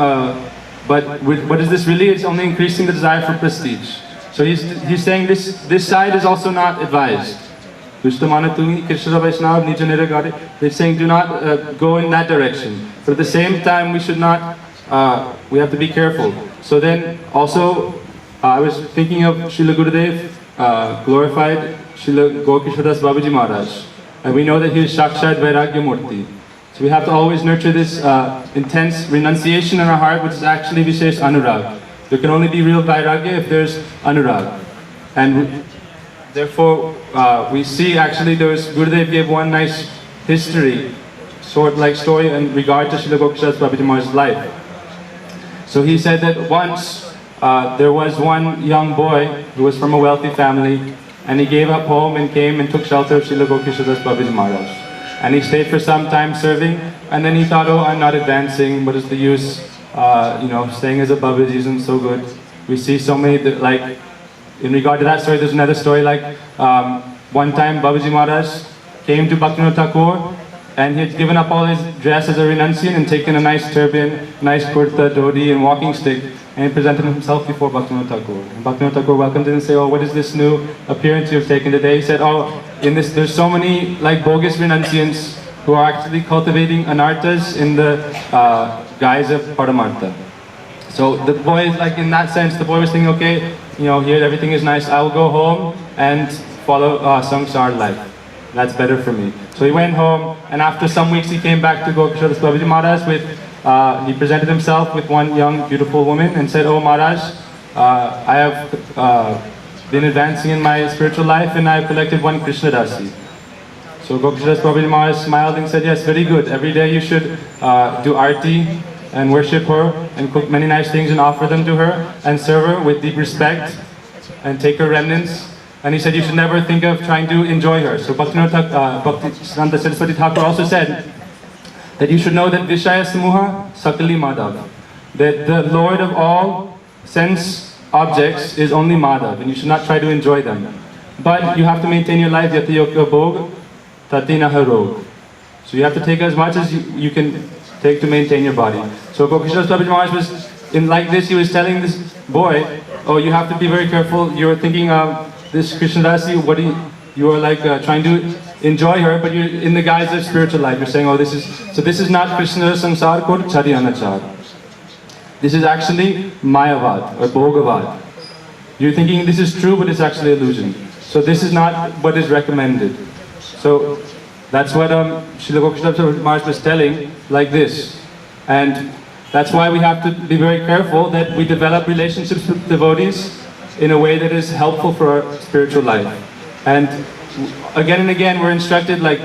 but what is this really? It's only increasing the desire for prestige. So he's saying this side is also not advised. They're saying do not go in that direction. But at the same time, we should not, we have to be careful. So then also, I was thinking of Srila Gurudev, glorified Srila Gaurkishodas Babaji Maharaj. And we know that he is Sakshat Vairagya Murti. So we have to always nurture this intense renunciation in our heart, which is actually Vishesh Anurag. There can only be real Vairagya if there's Anurag. And therefore, we see actually Gurudev gave one nice history, sort of like story in regard to Srila Gaurkishodas Babaji Maharaj's life. So he said that once there was one young boy who was from a wealthy family, and he gave up home and came and took shelter of Srila Gaurkishodas Babaji Maharaj. And he stayed for some time serving, and then he thought, oh, I'm not advancing, what is the use, staying as a Babaji isn't so good. We see so many, like, in regard to that story, there's another story like, one time Babaji Maharaj came to Bhaktivinoda Thakur, and he had given up all his dress as a renunciant and taken a nice turban, nice kurta, dhoti, and walking stick, and he presented himself before Bhaktivinoda Thakur. And Bhaktivinoda Thakur welcomed him and said, oh, what is this new appearance you've taken today? He said, oh, there's so many like bogus renunciants who are actually cultivating anarthas in the guise of paramartha. So the boy, like in that sense, the boy was thinking, okay, here everything is nice, I will go home and follow samsara life. That's better for me. So he went home, and after some weeks he came back to Gaurkishodas Babaji Maharaj with, he presented himself with one young beautiful woman and said, oh Maharaj, I have been advancing in my spiritual life and I have collected one Krishna Dasi. So Gaurkishodas Babaji Maharaj smiled and said, yes, very good. Every day you should do arti and worship her and cook many nice things and offer them to her and serve her with deep respect and take her remnants. And he said you should never think of trying to enjoy her. So Bhaktisiddhanta Saraswati Thakur also said that you should know that Vishaya Samuha Sakali Madhav, that the Lord of all sense objects is only Madhav, and you should not try to enjoy them. But you have to maintain your life, Yati Yoga Bhog, Tati Naharog. So you have to take as much as you can take to maintain your body. So Gaurkishodas Babaji Maharaj was in like this, he was telling this boy, oh, you have to be very careful, you're thinking of this Krishna Dasi, you are like trying to enjoy her, but you're in the guise of spiritual life. You're saying, oh, this is not Krishna Samsar Kod Chari Anachar. This is actually Mayavad or Bhogavad. You're thinking this is true, but it's actually illusion. So this is not what is recommended. So that's what Srila Gaurkishodas Maharaj was telling, like this. And that's why we have to be very careful that we develop relationships with devotees in a way that is helpful for our spiritual life. And again, we're instructed like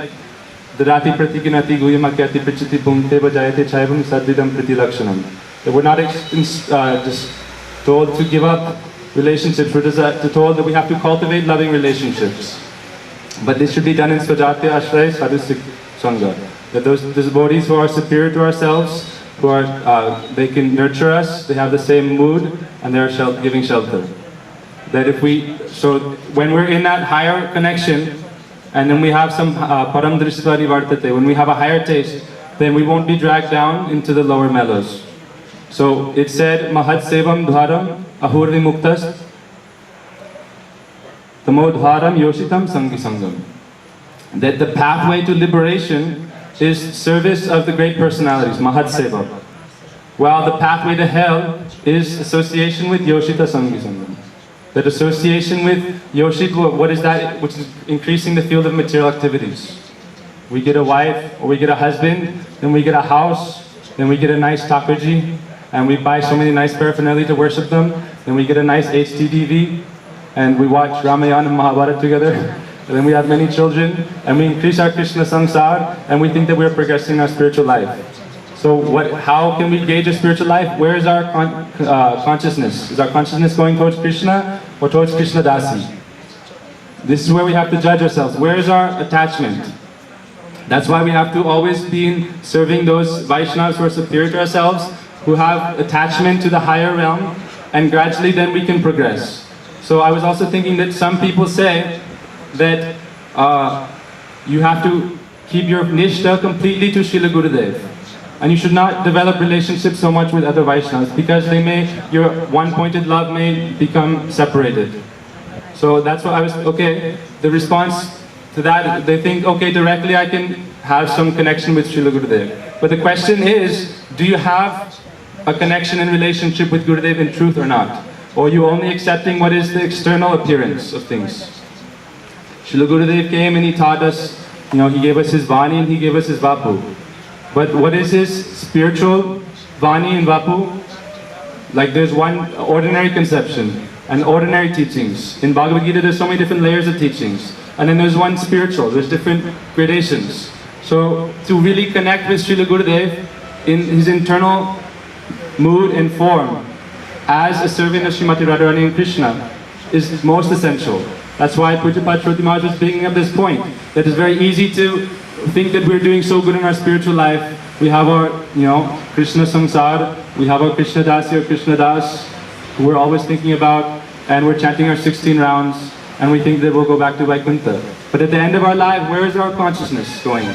Dadati Pratiginati Guyamakyati Prichiti Bhumte Bajayate Chaivam Sadvidam Priti Lakshanam. That we're not just told to give up relationships, we're just told that we have to cultivate loving relationships. But this should be done in Svajatya Ashray Sadhusik Sangha. That those devotees who are superior to ourselves, who are, they can nurture us, they have the same mood, and they're giving shelter. That so when we're in that higher connection, and then we have some param drishtvari vartate, when we have a higher taste, then we won't be dragged down into the lower mellows. So it said, Mahat Sevam Dharam Ahurvi Muktas Tamodharam Yoshitam Sangi Sangam. That the pathway to liberation is service of the great personalities, Mahat Seva. While the pathway to hell is association with Yoshita Sangi Sangam. That association with Yoshit, what is that? Which is increasing the field of material activities. We get a wife or we get a husband then we get a house, then we get a nice takuji, and we buy so many nice paraphernalia to worship them, then we get a nice HDTV, and we watch Ramayana and Mahabharata together, and then we have many children, and we increase our Krishna samsar, and we think that we're progressing our spiritual life. So how can we gauge a spiritual life? Where is our consciousness? Is our consciousness going towards Krishna or towards Krishna Dasi? This is where we have to judge ourselves. Where is our attachment? That's why we have to always be serving those Vaishnavas who are superior to ourselves, who have attachment to the higher realm, and gradually then we can progress. So I was also thinking that some people say that you have to keep your nishta completely to Srila Gurudev. And you should not develop relationships so much with other Vaishnavas because your one-pointed love may become separated. So that's why I was, okay, the response to that, they think, okay, directly I can have some connection with Srila Gurudev. But the question is, do you have a connection and relationship with Gurudev in truth or not? Or are you only accepting what is the external appearance of things? Srila Gurudev came and he taught us, he gave us his Vani and he gave us his Vapu. But what is his spiritual Vani and Vapu? Like there's one ordinary conception and ordinary teachings. In Bhagavad Gita there's so many different layers of teachings. And then there's one spiritual, there's different gradations. So to really connect with Srila Gurudev in his internal mood and form as a servant of Srimati Radharani and Krishna is most essential. That's why Pujapad Shruti Maharaj was bringing up this point, that it's very easy to think that we're doing so good in our spiritual life. We have our, Krishna Samsar, we have our Krishna Dasi or Krishna Das, who we're always thinking about, and we're chanting our 16 rounds, and we think that we'll go back to Vaikuntha. But at the end of our life, where is our consciousness going?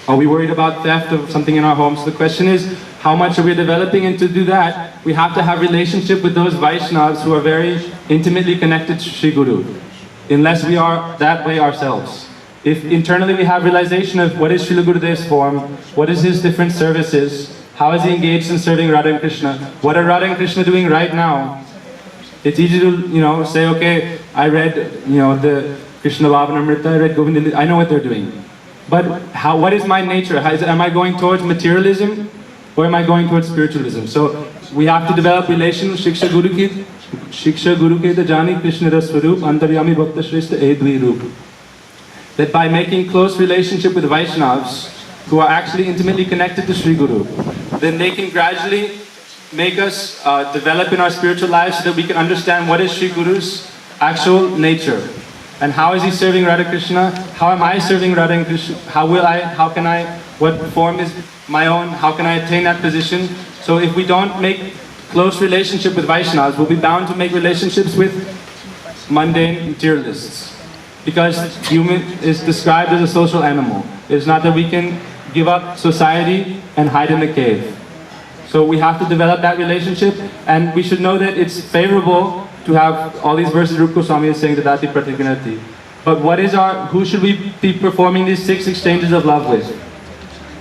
Are we worried about theft of something in our homes? So the question is, how much are we developing? And to do that, we have to have relationship with those Vaishnavas who are very intimately connected to Sri Guru, unless we are that way ourselves. If internally we have realization of what is Srila Gurudev's form, what is his different services, how is he engaged in serving Radha and Krishna, what are Radha and Krishna doing right now? It's easy to, say, okay, I read, the Krishna Bhavanamrita, I read Govinda, I know what they're doing. But what is my nature? Am I going towards materialism or am I going towards spiritualism? So we have to develop relations. Shiksha Guru ke da jani Krishna Raswarup Antaryami Bhakta Shrestha Edvi Rup. That by making close relationship with Vaishnavas who are actually intimately connected to Sri Guru, then they can gradually make us develop in our spiritual lives so that we can understand what is Sri Guru's actual nature. And how is he serving Radha Krishna? How am I serving Radha and Krishna? What form is my own? How can I attain that position? So if we don't make close relationship with Vaishnavas, we'll be bound to make relationships with mundane materialists. Because human is described as a social animal. It's not that we can give up society and hide in the cave. So we have to develop that relationship, and we should know that it's favorable to have all these verses Rupa Goswami is saying, Dadati Pratiganati. But who should we be performing these 6 exchanges of love with?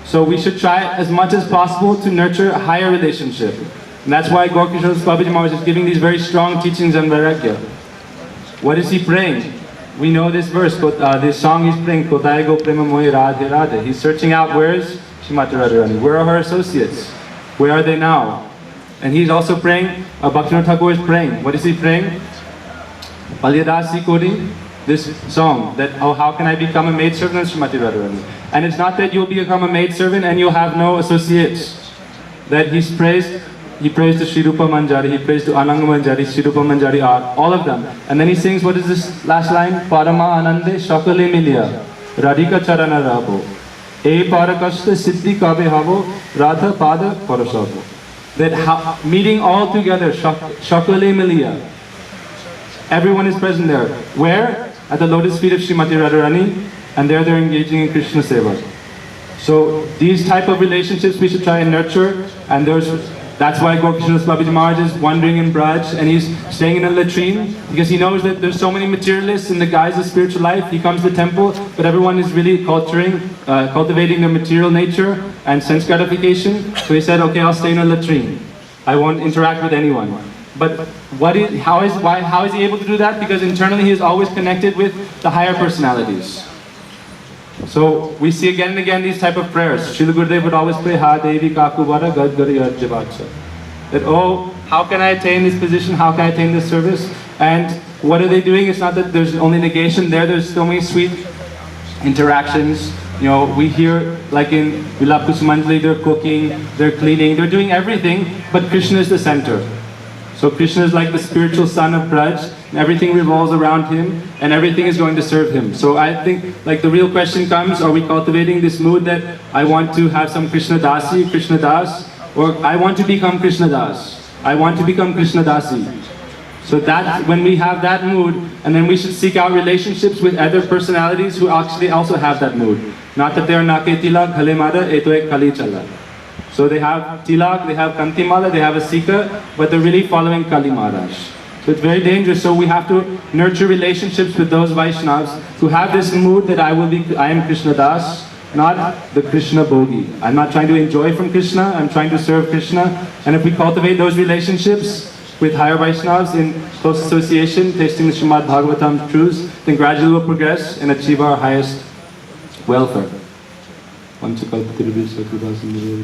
So we should try as much as possible to nurture a higher relationship. And that's why Gaurkishore Babaji Maharaj is giving these very strong teachings on Vairagya. What is he praying? We know this verse, this song he's praying, Kotai Go Prema Mohi Radhe Radhe. He's searching out, where is Srimati Radharani? Where are her associates? Where are they now? And he's also praying, Bhaktivinoda Thakur is praying. What is he praying? Palyadasi Kodi, this song, that, how can I become a maidservant of Srimati Radharani? And it's not that you'll become a maidservant and you'll have no associates. That he prays to Sri Rupa Manjari, he prays to Ananga Manjari, Sri Rupa Manjari, all of them. And then he sings, what is this last line? Parama Anande Shakale Milya, Radhika Charana Rabo, E Parakashta Siddhi Kabe Havo, Radha Pada Parasabo. That meeting all together, Shakale Milya. Everyone is present there. Where? At the lotus feet of Srimati Radharani, and there they're engaging in Krishna Seva. So these type of relationships we should try and nurture, and that's why Gaurkishore Babaji Maharaj is wandering in Braj and he's staying in a latrine, because he knows that there's so many materialists in the guise of spiritual life. He comes to the temple, but everyone is really cultivating their material nature and sense gratification. So he said, okay, I'll stay in a latrine. I won't interact with anyone. But how is he able to do that? Because internally he is always connected with the higher personalities. So we see again and again these type of prayers. Srila Gurudev would always pray, Ha Devi Kakuvara Gad Gari Arjavacha. That, oh, how can I attain this position? How can I attain this service? And what are they doing? It's not that there's only negation there. There's so many sweet interactions. You know, we hear like in Vilap Kusumanjali, they're cooking, they're cleaning, they're doing everything, but Krishna is the center. So Krishna is like the spiritual son of Braj, and everything revolves around him, and everything is going to serve him. So I think like the real question comes, are we cultivating this mood that I want to have some Krishna Dasi, Krishna Das, or I want to become Krishna Das, I want to become Krishna Dasi. So that when we have that mood, and then we should seek out relationships with other personalities who actually also have that mood. Not that they are Nake Tilak, Khale Mara, Eto Ek Kali Chala. So they have Tilak, they have Kantimala, they have a Sika, but they're really following Kali Maharaj. So it's very dangerous. So we have to nurture relationships with those Vaishnavas who have this mood that I am Krishna Das, not the Krishna Bhogi. I'm not trying to enjoy from Krishna, I'm trying to serve Krishna. And if we cultivate those relationships with higher Vaishnavas in close association, tasting the Srimad Bhagavatam truths, then gradually we'll progress and achieve our highest welfare. Panchakalpatirubhisya kripa sindhu